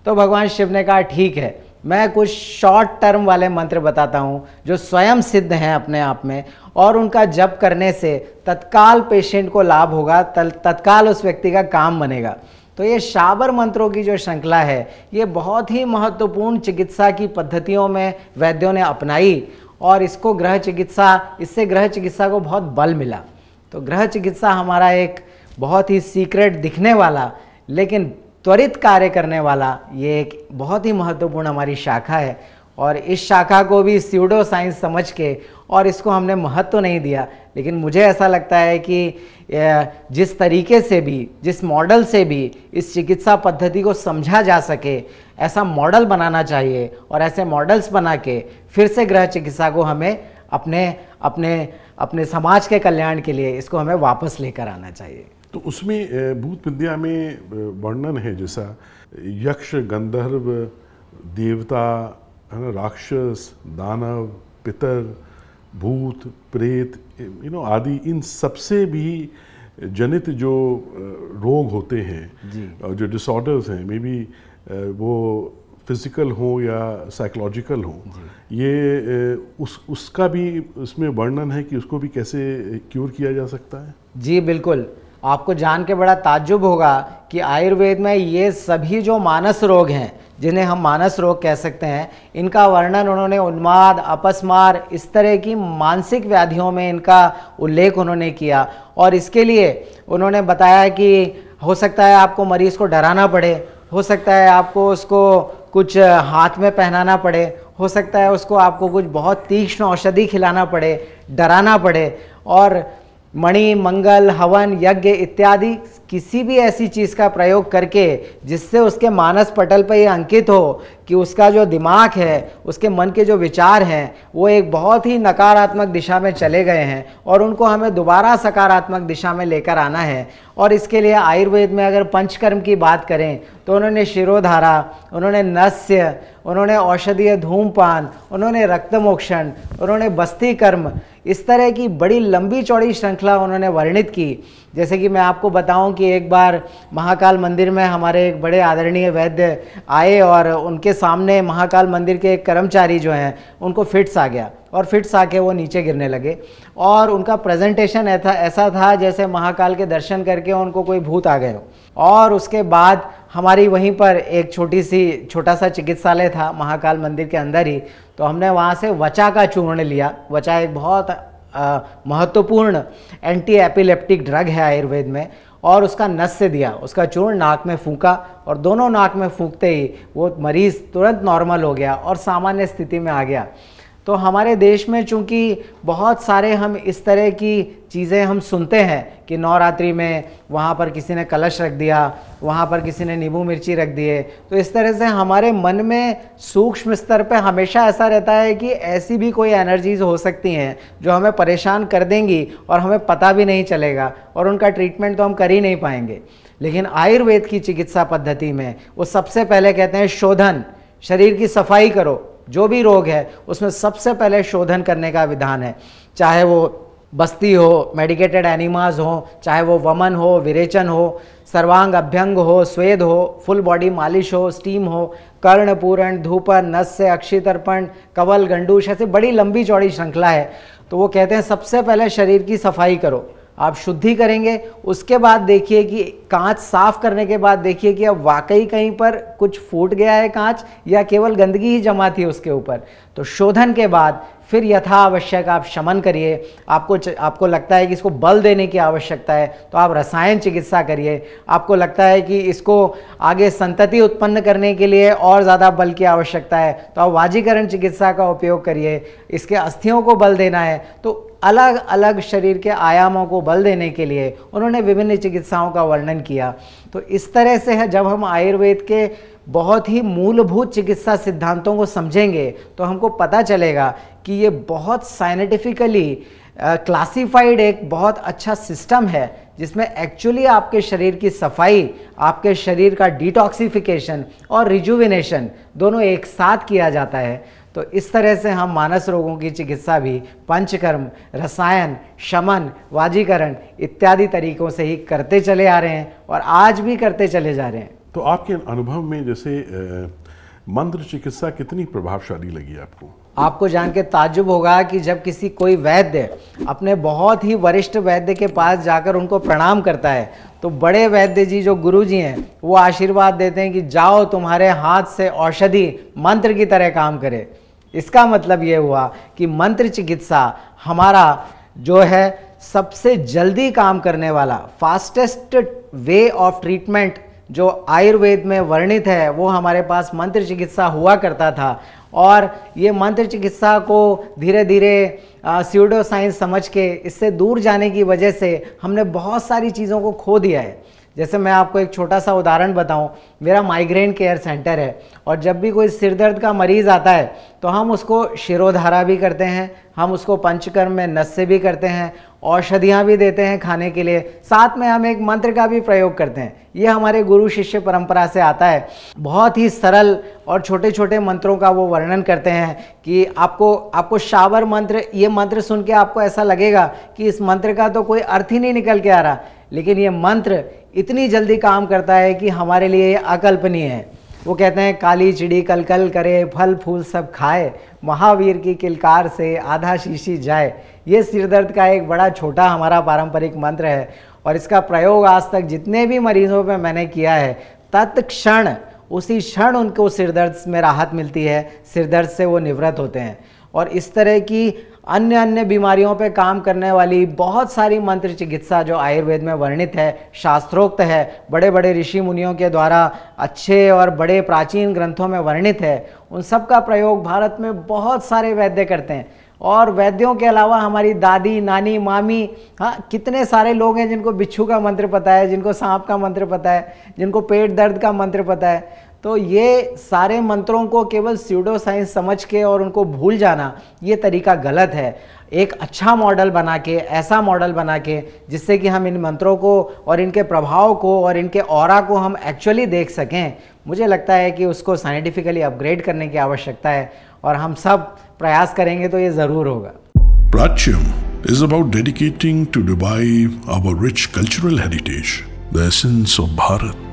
तो भगवान शिव ने कहा ठीक है, मैं कुछ शॉर्ट टर्म वाले मंत्र बताता हूँ जो स्वयं सिद्ध हैं अपने आप में और उनका जप करने से तत्काल पेशेंट को लाभ होगा, तत्काल उस व्यक्ति का काम बनेगा। तो ये शाबर मंत्रों की जो श्रृंखला है ये बहुत ही महत्वपूर्ण चिकित्सा की पद्धतियों में वैद्यों ने अपनाई और इसको इससे गृह चिकित्सा को बहुत बल मिला। तो गृह चिकित्सा हमारा एक बहुत ही सीक्रेट दिखने वाला लेकिन त्वरित कार्य करने वाला ये एक बहुत ही महत्वपूर्ण हमारी शाखा है और इस शाखा को भी स्यूडो साइंस समझ के और इसको हमने महत्व नहीं दिया। लेकिन मुझे ऐसा लगता है कि जिस तरीके से भी, जिस मॉडल से भी इस चिकित्सा पद्धति को समझा जा सके, ऐसा मॉडल बनाना चाहिए और ऐसे मॉडल्स बना के फिर से गृह चिकित्सा को हमें अपने समाज के कल्याण के लिए इसको हमें वापस लेकर आना चाहिए। तो उसमें भूत विद्या में वर्णन है जैसा यक्ष, गंधर्व, देवता, है ना, राक्षस, दानव, पितर, भूत, प्रेत, आदि, इन सबसे भी जनित जो रोग होते हैं, जो डिसऑर्डर्स हैं, मे बी वो फिजिकल हो या साइकोलॉजिकल हो, ये उसका भी उसमें वर्णन है कि उसको भी कैसे क्योर किया जा सकता है। जी बिल्कुल, आपको जान के बड़ा ताज्जुब होगा कि आयुर्वेद में ये सभी जो मानस रोग हैं, जिन्हें हम मानस रोग कह सकते हैं, इनका वर्णन उन्होंने उन्माद, अपस्मार, इस तरह की मानसिक व्याधियों में इनका उल्लेख उन्होंने किया। और इसके लिए उन्होंने बताया कि हो सकता है आपको मरीज़ को डराना पड़े, हो सकता है आपको उसको कुछ हाथ में पहनाना पड़े, हो सकता है उसको आपको कुछ बहुत तीक्ष्ण औषधि खिलाना पड़े, डराना पड़े और मणि, मंगल, हवन, यज्ञ इत्यादि किसी भी ऐसी चीज़ का प्रयोग करके जिससे उसके मानस पटल पर ये अंकित हो कि उसका जो दिमाग है, उसके मन के जो विचार हैं वो एक बहुत ही नकारात्मक दिशा में चले गए हैं और उनको हमें दोबारा सकारात्मक दिशा में लेकर आना है। और इसके लिए आयुर्वेद में अगर पंचकर्म की बात करें तो उन्होंने शिरोधारा, उन्होंने नस्य, उन्होंने औषधीय धूमपान, उन्होंने रक्तमोक्षण, उन्होंने बस्ती कर्म, इस तरह की बड़ी लंबी चौड़ी श्रृंखला उन्होंने वर्णित की। जैसे कि मैं आपको बताऊं कि एक बार महाकाल मंदिर में हमारे एक बड़े आदरणीय वैद्य आए और उनके सामने महाकाल मंदिर के एक कर्मचारी जो हैं उनको फिट्स आ गया और फिट्स आके वो नीचे गिरने लगे और उनका प्रेजेंटेशन ऐसा था जैसे महाकाल के दर्शन करके उनको कोई भूत आ गए हो। और उसके बाद हमारी वहीं पर एक छोटा सा चिकित्सालय था महाकाल मंदिर के अंदर ही, तो हमने वहाँ से वचा का चूर्ण लिया। वचा एक बहुत महत्वपूर्ण एंटी एपिलेप्टिक ड्रग है आयुर्वेद में, और उसका नस्य दिया, उसका चूर्ण नाक में फूंका और दोनों नाक में फूंकते ही वो मरीज़ तुरंत नॉर्मल हो गया और सामान्य स्थिति में आ गया। तो हमारे देश में चूंकि बहुत सारे हम इस तरह की चीज़ें हम सुनते हैं कि नवरात्रि में वहाँ पर किसी ने कलश रख दिया, वहाँ पर किसी ने नींबू मिर्ची रख दिए, तो इस तरह से हमारे मन में सूक्ष्म स्तर पे हमेशा ऐसा रहता है कि ऐसी भी कोई एनर्जीज हो सकती हैं जो हमें परेशान कर देंगी और हमें पता भी नहीं चलेगा और उनका ट्रीटमेंट तो हम कर ही नहीं पाएंगे। लेकिन आयुर्वेद की चिकित्सा पद्धति में वो सबसे पहले कहते हैं शोधन, शरीर की सफाई करो, जो भी रोग है उसमें सबसे पहले शोधन करने का विधान है। चाहे वो बस्ती हो, मेडिकेटेड एनिमाज हो, चाहे वो वमन हो, विरेचन हो, सर्वांग अभ्यंग हो, स्वेद हो, फुल बॉडी मालिश हो, स्टीम हो, कर्ण पूरण, धूपन, नस्य, अक्षितर्पण, कवल, गंडूश, ऐसे बड़ी लंबी चौड़ी श्रृंखला है। तो वो कहते हैं सबसे पहले शरीर की सफाई करो, आप शुद्धि करेंगे, उसके बाद देखिए कि कांच साफ करने के बाद देखिए कि अब वाकई कहीं पर कुछ फूट गया है कांच या केवल गंदगी ही जमा थी उसके ऊपर। तो शोधन के बाद फिर यथा आवश्यक आप शमन करिए। आपको लगता है कि इसको बल देने की आवश्यकता है तो आप रसायन चिकित्सा करिए। आपको लगता है कि इसको आगे संतति उत्पन्न करने के लिए और ज़्यादा बल की आवश्यकता है तो आप वाजीकरण चिकित्सा का उपयोग करिए। इसके अस्थियों को बल देना है तो अलग अलग शरीर के आयामों को बल देने के लिए उन्होंने विभिन्न चिकित्साओं का वर्णन किया। तो इस तरह से है, जब हम आयुर्वेद के बहुत ही मूलभूत चिकित्सा सिद्धांतों को समझेंगे तो हमको पता चलेगा कि ये बहुत साइंटिफिकली क्लासिफाइड एक बहुत अच्छा सिस्टम है जिसमें एक्चुअली आपके शरीर की सफाई, आपके शरीर का डिटॉक्सिफिकेशन और रिजुविनेशन दोनों एक साथ किया जाता है। तो इस तरह से हम मानस रोगों की चिकित्सा भी पंचकर्म, रसायन, शमन, वाजीकरण इत्यादि तरीकों से ही करते चले आ रहे हैं और आज भी करते चले जा रहे हैं। तो आपके अनुभव में जैसे मंत्र चिकित्सा कितनी प्रभावशाली लगी आपको? आपको जान के ताज्जुब होगा कि जब किसी कोई वैद्य अपने बहुत ही वरिष्ठ वैद्य के पास जाकर उनको प्रणाम करता है तो बड़े वैद्य जी जो गुरु जी हैं वो आशीर्वाद देते हैं कि जाओ तुम्हारे हाथ से औषधि मंत्र की तरह काम करे। इसका मतलब ये हुआ कि मंत्र चिकित्सा हमारा जो है सबसे जल्दी काम करने वाला फास्टेस्ट वे ऑफ ट्रीटमेंट जो आयुर्वेद में वर्णित है वो हमारे पास मंत्र चिकित्सा हुआ करता था। और ये मंत्र चिकित्सा को धीरे धीरे स्यूडो साइंस समझ के इससे दूर जाने की वजह से हमने बहुत सारी चीज़ों को खो दिया है। जैसे मैं आपको एक छोटा सा उदाहरण बताऊं, मेरा माइग्रेन केयर सेंटर है और जब भी कोई सिर दर्द का मरीज़ आता है तो हम उसको शिरोधारा भी करते हैं, हम उसको पंचकर्म में नस्य भी करते हैं, औषधियाँ भी देते हैं खाने के लिए, साथ में हम एक मंत्र का भी प्रयोग करते हैं। ये हमारे गुरु शिष्य परंपरा से आता है। बहुत ही सरल और छोटे छोटे मंत्रों का वो वर्णन करते हैं कि आपको शावर मंत्र, ये मंत्र सुन के आपको ऐसा लगेगा कि इस मंत्र का तो कोई अर्थ ही नहीं निकल के आ रहा, लेकिन ये मंत्र इतनी जल्दी काम करता है कि हमारे लिए ये अकल्पनीय है। वो कहते हैं काली चिड़ी कल कल करे, फल फूल सब खाए, महावीर की किलकार से आधा शीशी जाए। ये सिरदर्द का एक बड़ा छोटा हमारा पारंपरिक मंत्र है और इसका प्रयोग आज तक जितने भी मरीजों पे मैंने किया है तत्क्षण उसी क्षण उनको सिरदर्द में राहत मिलती है, सिरदर्द से वो निवृत्त होते हैं। और इस तरह की अन्य बीमारियों पे काम करने वाली बहुत सारी मंत्र चिकित्सा जो आयुर्वेद में वर्णित है, शास्त्रोक्त है, बड़े बड़े ऋषि मुनियों के द्वारा अच्छे और बड़े प्राचीन ग्रंथों में वर्णित है, उन सब का प्रयोग भारत में बहुत सारे वैद्य करते हैं। और वैद्यों के अलावा हमारी दादी, नानी, मामी, हाँ, कितने सारे लोग हैं जिनको बिच्छू का मंत्र पता है, जिनको सांप का मंत्र पता है, जिनको पेट दर्द का मंत्र पता है। तो ये सारे मंत्रों को केवल स्यूडो साइंस समझ के और उनको भूल जाना, ये तरीका गलत है। एक अच्छा मॉडल बना के, ऐसा मॉडल बना के जिससे कि हम इन मंत्रों को और इनके प्रभाव को और इनके ऑरा को हम एक्चुअली देख सकें, मुझे लगता है कि उसको साइंटिफिकली अपग्रेड करने की आवश्यकता है और हम सब प्रयास करेंगे तो ये ज़रूर होगा। Pratyam is about dedicating to revive our rich cultural heritage, the essence of Bharat.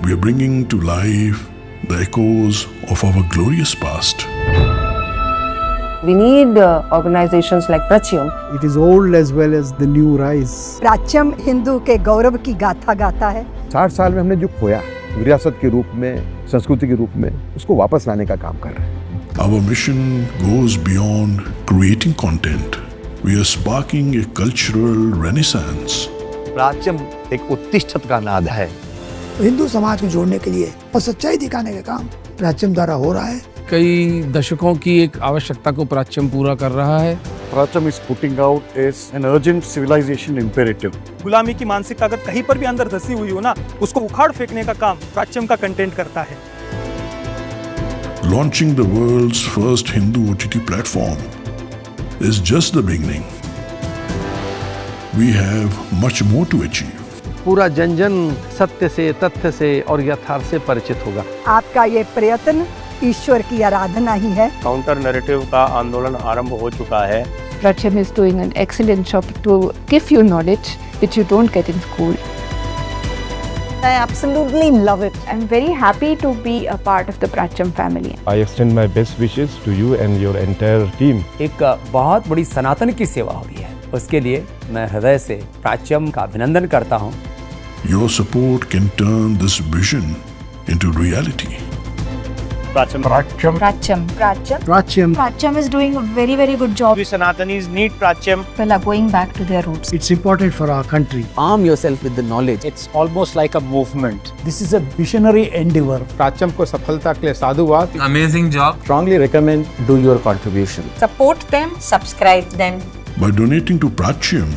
We are bringing to life the echoes of our glorious past. We need organizations like Pratyam. It is old as well as the new rise. प्राच्यम Hindu के गौरव की गाथा गाता है। 60 साल में हमने जो खोया विरासत के रूप में, संस्कृति के रूप में, उसको वापस लाने का काम कर रहे हैं। Our mission goes beyond creating content. We are sparking a cultural renaissance. प्राच्यम एक उत्तिष्ठत का नाद है। हिंदू समाज को जोड़ने के लिए और सच्चाई दिखाने का काम प्राच्यम द्वारा हो रहा है। कई दशकों की एक आवश्यकता को प्राच्यम पूरा कर रहा है। Pracham is putting out is an urgent civilization imperative. गुलामी की मानसिकता अगर कहीं पर भी अंदर धसी हुई हो ना, उसको उखाड़ फेंकने का काम प्राच्यम का कंटेंट करता है। Launching the world's first Hindu OTT platform is just the beginning. We have much more to achieve. पूरा जन जन सत्य से, तथ्य से और यथार्थ से परिचित होगा। आपका ये प्रयत्न ईश्वर की आराधना ही है। काउंटर नैरेटिव का आंदोलन आरंभ हो चुका है। Pratyam is doing an excellent job to give you knowledge which you don't get in school. I absolutely love it. I'm very happy to be a part of the Pratyam family. I extend my best wishes to you and your entire team. एक बहुत बड़ी सनातन की सेवा हो रही है, उसके लिए मैं हृदय से प्राच्यम का अभिनंदन करता हूँ। Your support can turn this vision into reality. Pracham. Pratyam is doing a very good job. We Sanatanis need Pracham. People are going back to their roots. It's important for our country. Arm yourself with the knowledge. It's almost like a movement. This is a visionary endeavor. प्राच्यम को सफलता के लिए साधुवाद। Amazing job. Strongly recommend do your contribution. Support them, subscribe them. By donating to Pracyam,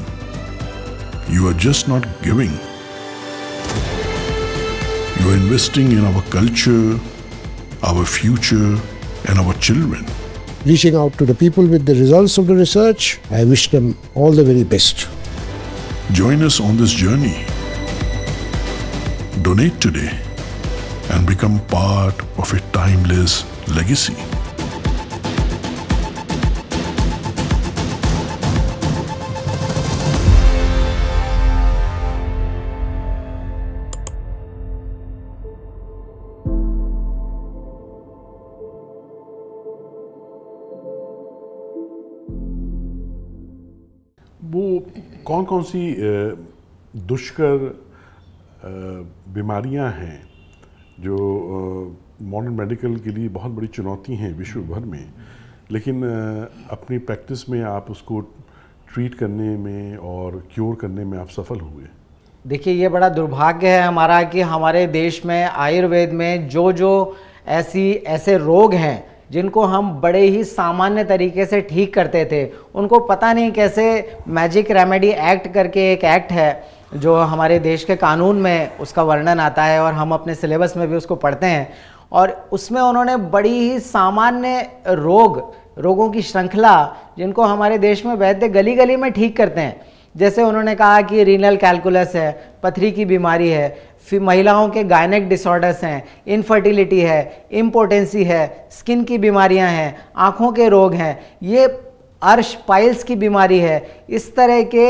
you are just not giving. You are investing in our culture, our future, and our children. Reaching out to the people with the results of the research, I wish them all the very best. Join us on this journey. Donate today and become part of a timeless legacy. वो कौन सी दुष्कर बीमारियां हैं जो modern medical के लिए बहुत बड़ी चुनौती हैं विश्व भर में, लेकिन अपनी प्रैक्टिस में आप उसको ट्रीट करने में और क्योर करने में आप सफल हुए? देखिए, ये बड़ा दुर्भाग्य है हमारा कि हमारे देश में आयुर्वेद में जो ऐसे रोग हैं जिनको हम बड़े ही सामान्य तरीके से ठीक करते थे, उनको पता नहीं कैसे मैजिक रेमेडी एक्ट करके एक एक्ट है जो हमारे देश के कानून में उसका वर्णन आता है और हम अपने सिलेबस में भी उसको पढ़ते हैं, और उसमें उन्होंने बड़ी ही सामान्य रोगों की श्रृंखला जिनको हमारे देश में वैद्य गली गली में ठीक करते हैं, जैसे उन्होंने कहा कि रीनल कैलकुलस है, पथरी की बीमारी है, फिर महिलाओं के गायनेक डिसऑर्डर्स हैं, इनफर्टिलिटी है, इम्पोटेंसी है, स्किन की बीमारियां हैं, आँखों के रोग हैं, ये अर्श पाइल्स की बीमारी है। इस तरह के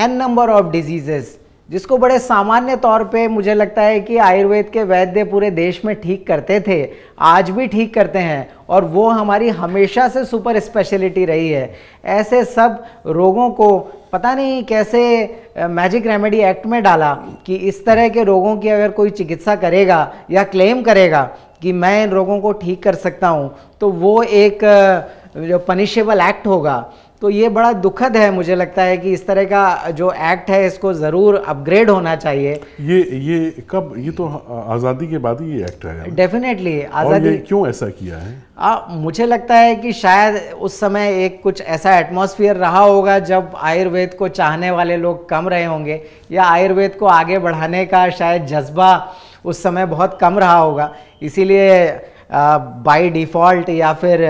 एन नंबर ऑफ डिजीजेस जिसको बड़े सामान्य तौर पे मुझे लगता है कि आयुर्वेद के वैद्य पूरे देश में ठीक करते थे, आज भी ठीक करते हैं, और वो हमारी हमेशा से सुपर स्पेशलिटी रही है। ऐसे सब रोगों को पता नहीं कैसे मैजिक रेमेडी एक्ट में डाला कि इस तरह के रोगों की अगर कोई चिकित्सा करेगा या क्लेम करेगा कि मैं इन रोगों को ठीक कर सकता हूँ, तो वो एक जो पनिशेबल एक्ट होगा। तो ये बड़ा दुखद है, मुझे लगता है कि इस तरह का जो एक्ट है इसको ज़रूर अपग्रेड होना चाहिए। ये कब? ये तो आज़ादी के बाद ही ये एक्ट है। डेफिनेटली आज़ादी। और ये क्यों ऐसा किया है? मुझे लगता है कि शायद उस समय एक कुछ ऐसा एटमॉस्फेयर रहा होगा जब आयुर्वेद को चाहने वाले लोग कम रहे होंगे, या आयुर्वेद को आगे बढ़ाने का शायद जज्बा उस समय बहुत कम रहा होगा, इसीलिए बाय डिफ़ॉल्ट या फिर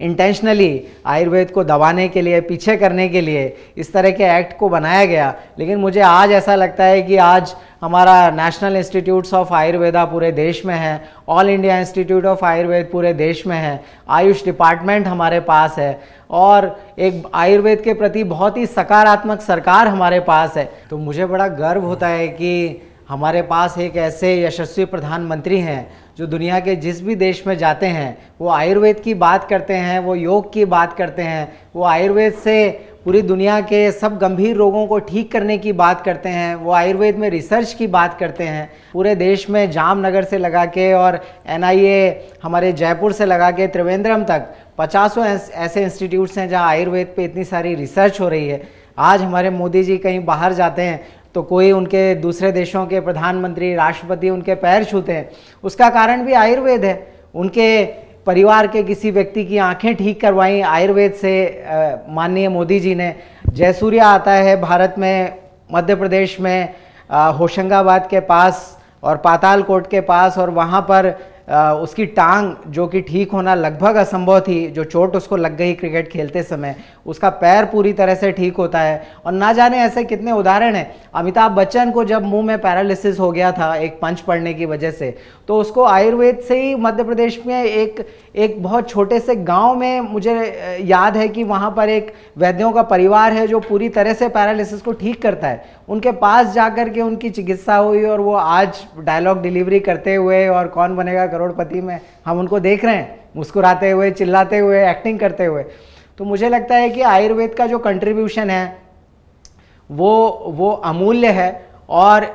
इंटेंशनली आयुर्वेद को दबाने के लिए, पीछे करने के लिए इस तरह के एक्ट को बनाया गया। लेकिन मुझे आज ऐसा लगता है कि आज हमारा नेशनल इंस्टीट्यूट्स ऑफ आयुर्वेदा पूरे देश में है, all India institute of Ayurveda पूरे देश में है, आयुष डिपार्टमेंट हमारे पास है, और एक आयुर्वेद के प्रति बहुत ही सकारात्मक सरकार हमारे पास है। तो मुझे बड़ा गर्व होता है कि हमारे पास एक ऐसे यशस्वी प्रधानमंत्री हैं जो दुनिया के जिस भी देश में जाते हैं वो आयुर्वेद की बात करते हैं, वो योग की बात करते हैं, वो आयुर्वेद से पूरी दुनिया के सब गंभीर रोगों को ठीक करने की बात करते हैं, वो आयुर्वेद में रिसर्च की बात करते हैं। पूरे देश में जामनगर से लगा के और NIA हमारे जयपुर से लगा के त्रिवेंद्रम तक 50 ऐसे इंस्टीट्यूट्स हैं जहाँ आयुर्वेद पे इतनी सारी रिसर्च हो रही है। आज हमारे मोदी जी कहीं बाहर जाते हैं तो कोई उनके दूसरे देशों के प्रधानमंत्री, राष्ट्रपति उनके पैर छूते हैं, उसका कारण भी आयुर्वेद है। उनके परिवार के किसी व्यक्ति की आंखें ठीक करवाई आयुर्वेद से माननीय मोदी जी ने। जयसूर्य आता है भारत में, मध्य प्रदेश में, होशंगाबाद के पास और पातालकोट के पास, और वहाँ पर उसकी टांग जो कि ठीक होना लगभग असंभव थी, जो चोट उसको लग गई क्रिकेट खेलते समय, उसका पैर पूरी तरह से ठीक होता है। और ना जाने ऐसे कितने उदाहरण हैं। अमिताभ बच्चन को जब मुंह में पैरालिसिस हो गया था एक पंच पड़ने की वजह से, तो उसको आयुर्वेद से ही मध्य प्रदेश में एक बहुत छोटे से गांव में, मुझे याद है कि वहाँ पर एक वैद्यों का परिवार है जो पूरी तरह से पैरालिसिस को ठीक करता है। उनके पास जाकर के उनकी चिकित्सा हुई और वो आज डायलॉग डिलीवरी करते हुए और कौन बनेगा करोड़पति में हम उनको देख रहे हैं, मुस्कुराते हुए, चिल्लाते हुए, एक्टिंग करते हुए। तो मुझे लगता है कि आयुर्वेद का जो कंट्रीब्यूशन है वो अमूल्य है। और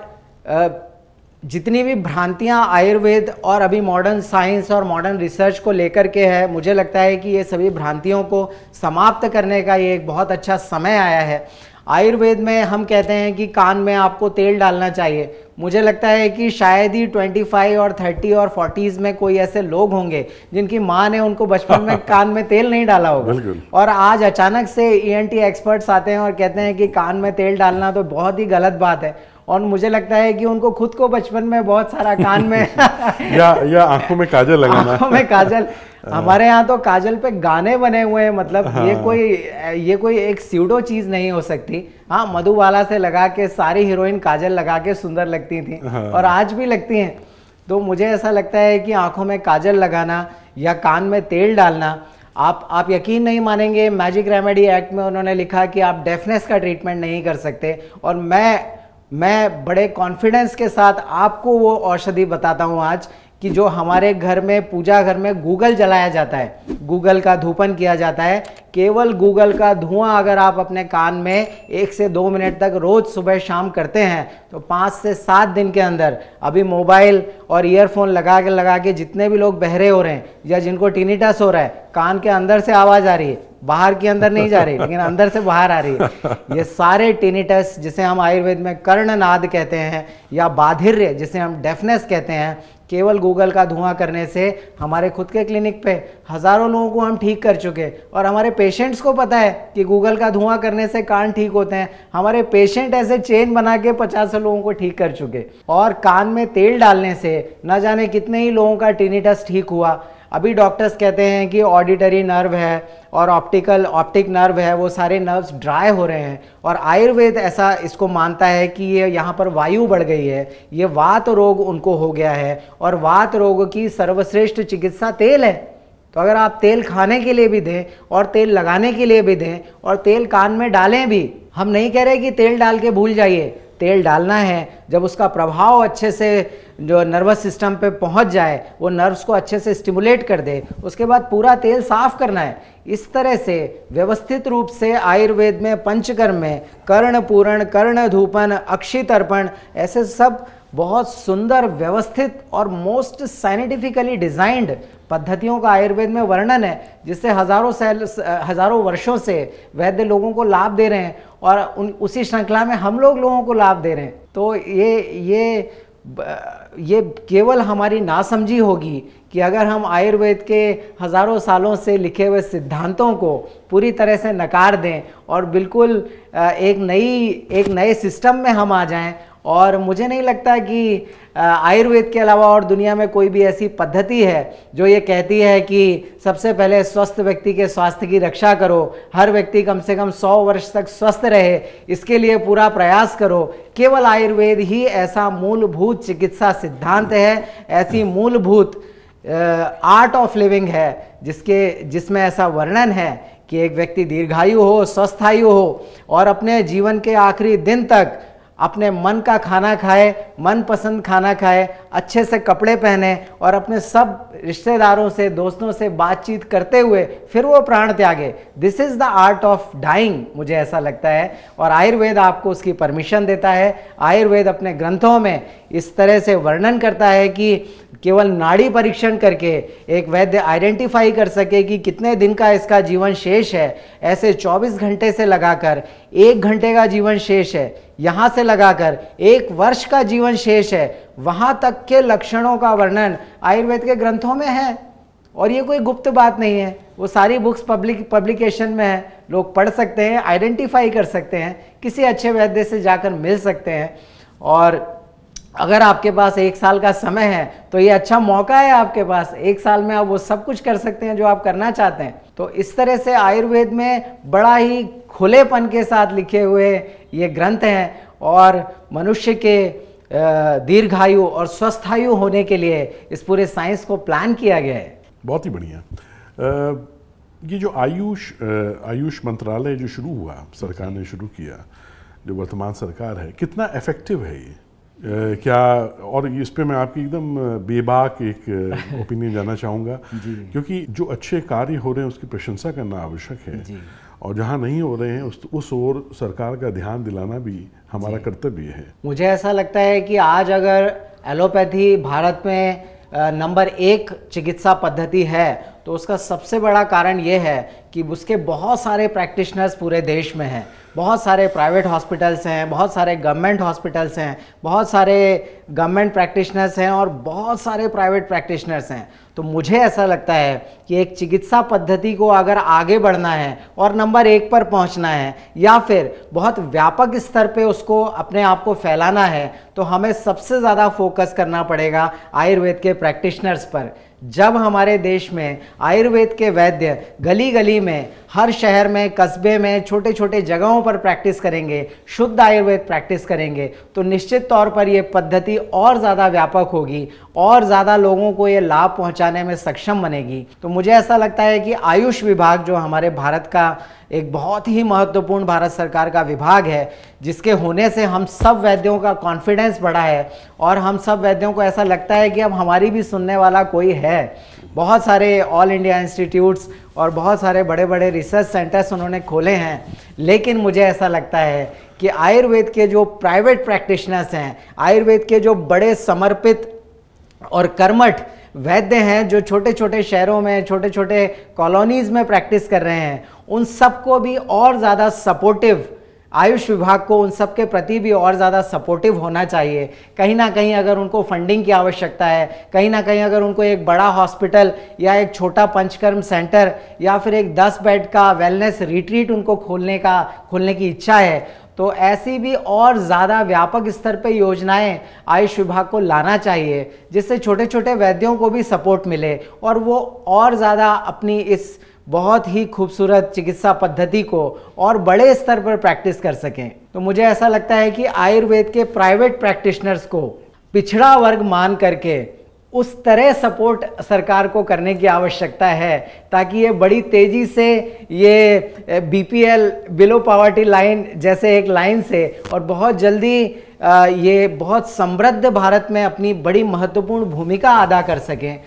जितनी भी भ्रांतियां आयुर्वेद और अभी मॉडर्न साइंस और मॉडर्न रिसर्च को लेकर के है, मुझे लगता है कि ये सभी भ्रांतियों को समाप्त करने का ये एक बहुत अच्छा समय आया है। आयुर्वेद में हम कहते हैं कि कान में आपको तेल डालना चाहिए। मुझे लगता है कि शायद ही 25 और 30 और 40s में कोई ऐसे लोग होंगे जिनकी माँ ने उनको बचपन में कान में तेल नहीं डाला होगा। और आज अचानक से ENT एक्सपर्ट्स आते हैं और कहते हैं कि कान में तेल डालना तो बहुत ही गलत बात है। और मुझे लगता है कि उनको खुद को बचपन में बहुत सारा कान में या आंखों में काजल लगाना, आंखों में काजल। हमारे यहाँ तो काजल पे गाने बने हुए हैं, मतलब हाँ। ये कोई एक स्यूडो चीज नहीं हो सकती। हाँ, मधुबाला से लगा के सारी हीरोइन काजल लगा के सुंदर लगती थी हाँ। और आज भी लगती हैं। तो मुझे ऐसा लगता है कि आंखों में काजल लगाना या कान में तेल डालना, आप यकीन नहीं मानेंगे, मैजिक रेमेडी एक्ट में उन्होंने लिखा कि आप डेफनेस का ट्रीटमेंट नहीं कर सकते। और मैं बड़े कॉन्फिडेंस के साथ आपको वो औषधि बताता हूँ आज कि जो हमारे घर में, पूजा घर में गूगल जलाया जाता है, गूगल का धूपन किया जाता है, केवल गूगल का धुआं अगर आप अपने कान में 1 से 2 मिनट तक रोज सुबह शाम करते हैं तो 5 से 7 दिन के अंदर, अभी मोबाइल और ईयरफोन लगा के जितने भी लोग बहरे हो रहे हैं या जिनको टिनिटस हो रहा है, कान के अंदर से आवाज़ आ रही है, बाहर के अंदर नहीं जा रही लेकिन अंदर से बाहर आ रही है, ये सारे टिनिटस जिसे हम आयुर्वेद में कर्णनाद कहते हैं या बाधिर्य जिसे हम डेफनेस कहते हैं, केवल गूगल का धुआं करने से हमारे खुद के क्लिनिक पे हज़ारों लोगों को हम ठीक कर चुके। और हमारे पेशेंट्स को पता है कि गूगल का धुआं करने से कान ठीक होते हैं। हमारे पेशेंट ऐसे चेन बना के 50 लोगों को ठीक कर चुके। और कान में तेल डालने से न जाने कितने ही लोगों का टिनिटस ठीक हुआ। अभी डॉक्टर्स कहते हैं कि ऑडिटरी नर्व है और ऑप्टिक नर्व है, वो सारे नर्व्स ड्राई हो रहे हैं। और आयुर्वेद ऐसा इसको मानता है कि ये यहाँ पर वायु बढ़ गई है, ये वात रोग उनको हो गया है और वात रोग की सर्वश्रेष्ठ चिकित्सा तेल है। तो अगर आप तेल खाने के लिए भी दें और तेल लगाने के लिए भी दें और तेल कान में डालें भी, हम नहीं कह रहे कि तेल डाल के भूल जाइए, तेल डालना है। जब उसका प्रभाव अच्छे से जो नर्वस सिस्टम पे पहुंच जाए, वो नर्व्स को अच्छे से स्टिमुलेट कर दे, उसके बाद पूरा तेल साफ करना है। इस तरह से व्यवस्थित रूप से आयुर्वेद में पंचकर्म में कर्ण पूरण, कर्ण धूपन, अक्षितर्पण, ऐसे सब बहुत सुंदर व्यवस्थित और मोस्ट साइंटिफिकली डिजाइंड पद्धतियों का आयुर्वेद में वर्णन है, जिससे हजारों वर्षों से वैद्य लोगों को लाभ दे रहे हैं और उसी श्रृंखला में हम लोगों को लाभ दे रहे हैं। तो ये केवल हमारी नासमझी होगी कि अगर हम आयुर्वेद के हजारों सालों से लिखे हुए सिद्धांतों को पूरी तरह से नकार दें और बिल्कुल एक नए सिस्टम में हम आ जाएं। और मुझे नहीं लगता कि आयुर्वेद के अलावा और दुनिया में कोई भी ऐसी पद्धति है जो ये कहती है कि सबसे पहले स्वस्थ व्यक्ति के स्वास्थ्य की रक्षा करो, हर व्यक्ति कम से कम 100 वर्ष तक स्वस्थ रहे, इसके लिए पूरा प्रयास करो। केवल आयुर्वेद ही ऐसा मूलभूत चिकित्सा सिद्धांत है, ऐसी मूलभूत आर्ट ऑफ लिविंग है जिसमें ऐसा वर्णन है कि एक व्यक्ति दीर्घायु हो, स्वस्थायु हो और अपने जीवन के आखिरी दिन तक अपने मन का खाना खाए, मनपसंद खाना खाए, अच्छे से कपड़े पहने और अपने सब रिश्तेदारों से, दोस्तों से बातचीत करते हुए फिर वो प्राण त्यागे। This is the art of dying, मुझे ऐसा लगता है। और आयुर्वेद आपको उसकी परमिशन देता है। आयुर्वेद अपने ग्रंथों में इस तरह से वर्णन करता है कि केवल नाड़ी परीक्षण करके एक वैद्य आइडेंटिफाई कर सके कि कितने दिन का इसका जीवन शेष है। ऐसे 24 घंटे से लगाकर 1 घंटे का जीवन शेष है, यहाँ से लगाकर 1 वर्ष का जीवन शेष है, वहाँ तक के लक्षणों का वर्णन आयुर्वेद के ग्रंथों में है। और ये कोई गुप्त बात नहीं है, वो सारी बुक्स पब्लिकेशन में है, लोग पढ़ सकते हैं, आइडेंटिफाई कर सकते हैं, किसी अच्छे वैद्य से जाकर मिल सकते हैं। और अगर आपके पास 1 साल का समय है तो ये अच्छा मौका है आपके पास, 1 साल में आप वो सब कुछ कर सकते हैं जो आप करना चाहते हैं। तो इस तरह से आयुर्वेद में बड़ा ही खुलेपन के साथ लिखे हुए ये ग्रंथ हैं और मनुष्य के दीर्घायु और स्वस्थायु होने के लिए इस पूरे साइंस को प्लान किया गया है। बहुत ही बढ़िया। ये जो आयुष मंत्रालय जो शुरू हुआ, सरकार ने शुरू किया, जो वर्तमान सरकार है, कितना इफेक्टिव है ये? क्या, और इस पे मैं आपकी एकदम बेबाक एक ओपिनियन जानना चाहूँगा, क्योंकि जो अच्छे कार्य हो रहे हैं उसकी प्रशंसा करना आवश्यक है और जहाँ नहीं हो रहे हैं उस ओर सरकार का ध्यान दिलाना भी हमारा कर्तव्य है। मुझे ऐसा लगता है कि आज अगर एलोपैथी भारत में नंबर 1 चिकित्सा पद्धति है तो उसका सबसे बड़ा कारण ये है कि उसके बहुत सारे प्रैक्टिशनर्स पूरे देश में हैं, बहुत सारे प्राइवेट हॉस्पिटल्स हैं, बहुत सारे गवर्नमेंट हॉस्पिटल्स हैं, बहुत सारे गवर्नमेंट प्रैक्टिशनर्स हैं और बहुत सारे प्राइवेट प्रैक्टिशनर्स हैं। तो मुझे ऐसा लगता है कि एक चिकित्सा पद्धति को अगर आगे बढ़ना है और नंबर 1 पर पहुंचना है या फिर बहुत व्यापक स्तर पे उसको अपने आप को फैलाना है तो हमें सबसे ज़्यादा फोकस करना पड़ेगा आयुर्वेद के प्रैक्टिशनर्स पर। जब हमारे देश में आयुर्वेद के वैद्य गली गली में, हर शहर में, कस्बे में, छोटे छोटे जगहों पर प्रैक्टिस करेंगे, शुद्ध आयुर्वेद प्रैक्टिस करेंगे, तो निश्चित तौर पर ये पद्धति और ज़्यादा व्यापक होगी और ज़्यादा लोगों को ये लाभ पहुंचाने में सक्षम बनेगी। तो मुझे ऐसा लगता है कि आयुष विभाग जो हमारे भारत का एक बहुत ही महत्वपूर्ण भारत सरकार का विभाग है, जिसके होने से हम सब वैद्यों का कॉन्फिडेंस बढ़ा है और हम सब वैद्यों को ऐसा लगता है कि अब हमारी भी सुनने वाला कोई है। बहुत सारे ऑल इंडिया इंस्टीट्यूट्स और बहुत सारे बड़े बड़े रिसर्च सेंटर्स उन्होंने खोले हैं, लेकिन मुझे ऐसा लगता है कि आयुर्वेद के जो प्राइवेट प्रैक्टिशनर्स हैं, आयुर्वेद के जो बड़े समर्पित और कर्मठ वैद्य हैं, जो छोटे छोटे शहरों में, छोटे छोटे कॉलोनीज़ में प्रैक्टिस कर रहे हैं, उन सबको भी और ज़्यादा सपोर्टिव, आयुष विभाग को उन सब के प्रति भी और ज़्यादा सपोर्टिव होना चाहिए। कहीं ना कहीं अगर उनको फंडिंग की आवश्यकता है, कहीं ना कहीं अगर उनको एक बड़ा हॉस्पिटल या एक छोटा पंचकर्म सेंटर या फिर एक 10 बेड का वेलनेस रिट्रीट उनको खोलने की इच्छा है, तो ऐसी भी और ज़्यादा व्यापक स्तर पे योजनाएं आयुष विभाग को लाना चाहिए, जिससे छोटे छोटे वैद्यों को भी सपोर्ट मिले और वो और ज़्यादा अपनी इस बहुत ही खूबसूरत चिकित्सा पद्धति को और बड़े स्तर पर प्रैक्टिस कर सकें। तो मुझे ऐसा लगता है कि आयुर्वेद के प्राइवेट प्रैक्टिशनर्स को पिछड़ा वर्ग मान करके उस तरह सपोर्ट सरकार को करने की आवश्यकता है ताकि ये बड़ी तेज़ी से ये BPL बिलो पॉवर्टी लाइन जैसे एक लाइन से और बहुत जल्दी ये बहुत समृद्ध भारत में अपनी बड़ी महत्वपूर्ण भूमिका अदा कर सकें।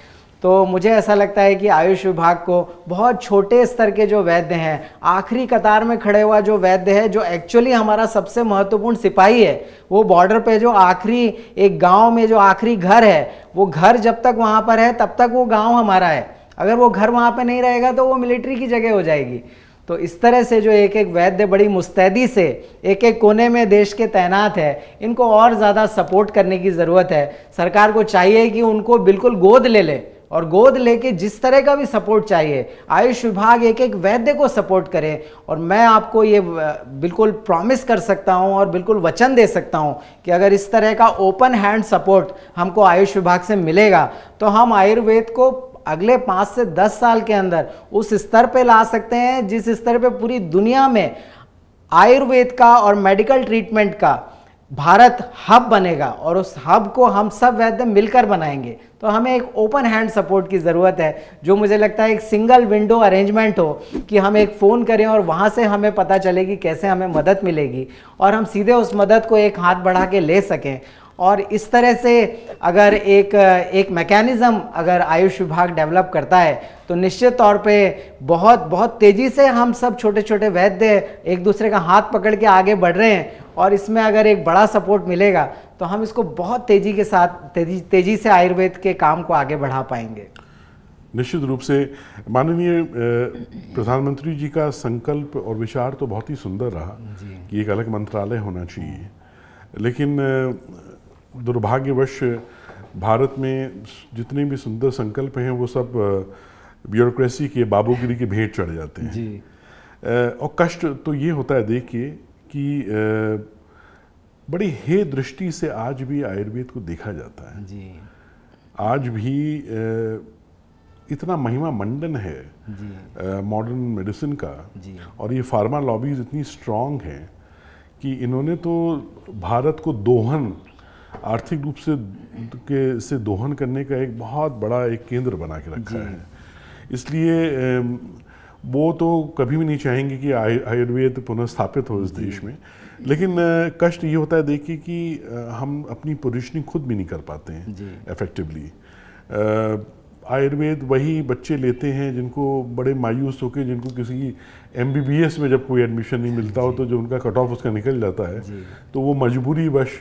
तो मुझे ऐसा लगता है कि आयुष विभाग को बहुत छोटे स्तर के जो वैद्य हैं, आखिरी कतार में खड़े हुआ जो वैद्य है, जो एक्चुअली हमारा सबसे महत्वपूर्ण सिपाही है, वो बॉर्डर पे जो आखिरी एक गांव में जो आखिरी घर है, वो घर जब तक वहाँ पर है तब तक वो गांव हमारा है। अगर वो घर वहाँ पे नहीं रहेगा तो वो मिलिट्री की जगह हो जाएगी। तो इस तरह से जो एक एक वैद्य बड़ी मुस्तैदी से एक एक कोने में देश के तैनात है, इनको और ज़्यादा सपोर्ट करने की ज़रूरत है। सरकार को चाहिए कि उनको बिल्कुल गोद ले ले और गोद लेके जिस तरह का भी सपोर्ट चाहिए आयुष विभाग एक एक वैद्य को सपोर्ट करे। और मैं आपको ये बिल्कुल प्रॉमिस कर सकता हूँ और बिल्कुल वचन दे सकता हूँ कि अगर इस तरह का ओपन हैंड सपोर्ट हमको आयुष विभाग से मिलेगा तो हम आयुर्वेद को अगले 5 से 10 साल के अंदर उस स्तर पे ला सकते हैं जिस स्तर पे पूरी दुनिया में आयुर्वेद का और मेडिकल ट्रीटमेंट का भारत हब बनेगा और उस हब को हम सब वैद्य मिलकर बनाएंगे। तो हमें एक ओपन हैंड सपोर्ट की ज़रूरत है, जो मुझे लगता है एक सिंगल विंडो अरेंजमेंट हो कि हम एक फ़ोन करें और वहाँ से हमें पता चलेगी कैसे हमें मदद मिलेगी और हम सीधे उस मदद को एक हाथ बढ़ा के ले सकें। और इस तरह से अगर एक मैकेनिज़्म अगर आयुष विभाग डेवलप करता है तो निश्चित तौर पे बहुत तेज़ी से हम सब छोटे छोटे वैद्य एक दूसरे का हाथ पकड़ के आगे बढ़ रहे हैं और इसमें अगर एक बड़ा सपोर्ट मिलेगा तो हम इसको बहुत तेज़ी के साथ तेज़ी से आयुर्वेद के काम को आगे बढ़ा पाएंगे। निश्चित रूप से माननीय प्रधानमंत्री जी का संकल्प और विचार तो बहुत ही सुंदर रहा कि एक अलग मंत्रालय होना चाहिए, लेकिन दुर्भाग्यवश भारत में जितने भी सुंदर संकल्प हैं वो सब ब्यूरोक्रेसी के बाबूगिरी के भेंट चढ़ जाते हैं जी। और कष्ट तो ये होता है देख के कि बड़ी हे दृष्टि से आज भी आयुर्वेद को देखा जाता है जी। आज भी इतना महिमा मंडन है मॉडर्न मेडिसिन का जी। और ये फार्मा लॉबीज इतनी स्ट्रांग हैं कि इन्होंने तो भारत को दोहन आर्थिक रूप से दोहन करने का एक बहुत बड़ा एक केंद्र बना के रखा है। इसलिए वो तो कभी भी नहीं चाहेंगे कि आयुर्वेद पुनर्स्थापित हो इस देश में, लेकिन कष्ट ये होता है देखिए कि हम अपनी पोजीशनिंग खुद भी नहीं कर पाते हैं इफेक्टिवली। आयुर्वेद वही बच्चे लेते हैं जिनको बड़े मायूस होकर, जिनको किसी MBBS में जब कोई एडमिशन नहीं मिलता हो तो जो उनका कट ऑफ उसका निकल जाता है तो वो मजबूरी वश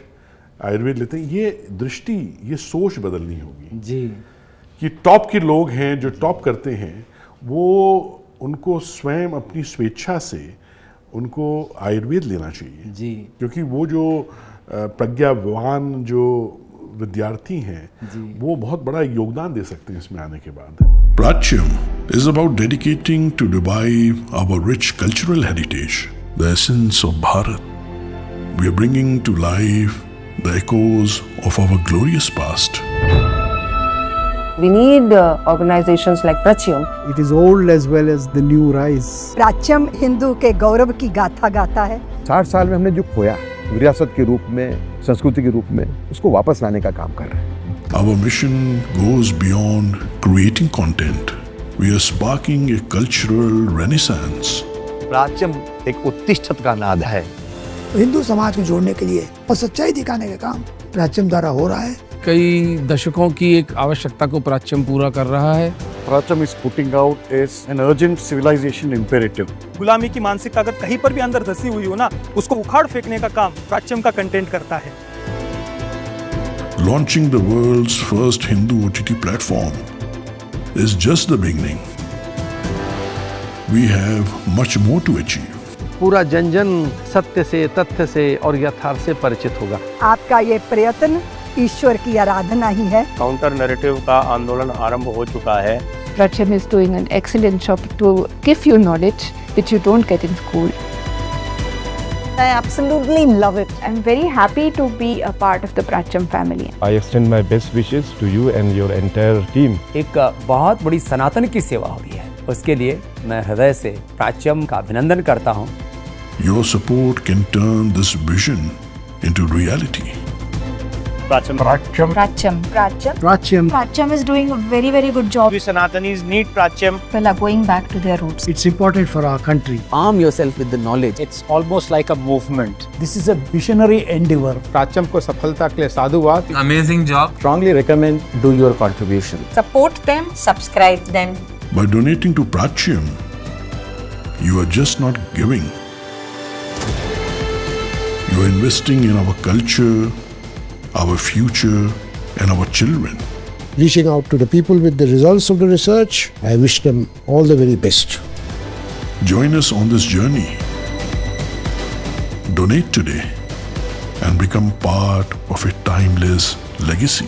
आयुर्वेद लेते हैं। ये दृष्टि, ये सोच बदलनी होगी जी कि टॉप के लोग हैं जो टॉप करते हैं वो उनको स्वयं अपनी स्वेच्छा से उनको आयुर्वेद लेना चाहिए जी। क्योंकि वो जो प्रज्ञावान जो विद्यार्थी हैं वो बहुत बड़ा योगदान दे सकते हैं इसमें आने के बाद। Pratyam is about dedicating to revive our rich cultural heritage, the essence of Bharat. We are bringing to life the echoes of our glorious past. We need organizations like Pratyam. It is old as well as the new rise. प्राच्यम Hindu के गौरव की गाथा गाता है। 60 साल में हमने जो खोया विरासत के रूप में, संस्कृति के रूप में, उसको वापस लाने का काम कर रहे हैं। Our mission goes beyond creating content. We are sparking a cultural renaissance. प्राच्यम एक उत्तिष्ठत का नाद है। हिंदू समाज को जोड़ने के लिए और सच्चाई दिखाने का काम प्राच्यम द्वारा हो रहा है। कई दशकों की एक आवश्यकता को प्राच्यम पूरा कर रहा है। Pratyam is putting out is an urgent civilization imperative. गुलामी की मानसिकता अगर कहीं पर भी अंदर धसी हुई हो ना, उसको उखाड़ फेंकने का काम प्राच्यम का कंटेंट करता है। Launching the world's first Hindu OTT platform is just the beginning. We have much more to achieve. पूरा जन जन सत्य से, तथ्य से और यथार्थ से परिचित होगा। आपका ये प्रयत्न ईश्वर की आराधना ही है। काउंटर नैरेटिव का आंदोलन आरंभ हो चुका है। Pratyam is doing an excellent job to give you knowledge which you don't get in school. I absolutely love it. I'm very happy to be a part of the Pratyam family. I extend my best wishes to you and your entire team. एक बहुत बड़ी सनातन की सेवा हो रही है, उसके लिए मैं हृदय से प्राच्यम का अभिनंदन करता हूँ। Your support can turn this vision into reality. Pratyam. Pratyam is doing a very, very good job. We Sanatanis need Pratyam. People are going back to their roots. It's important for our country. Arm yourself with the knowledge. It's almost like a movement. This is a visionary endeavor. प्राच्यम को सफलता के लिए साधुवाद। Amazing job. Strongly recommend do your contribution. Support them, subscribe them. By donating to Pratyam, you are just not giving. You are investing in our culture, our future, and our children. Reaching out to the people with the results of the research, I wish them all the very best. Join us on this journey. Donate today and become part of a timeless legacy.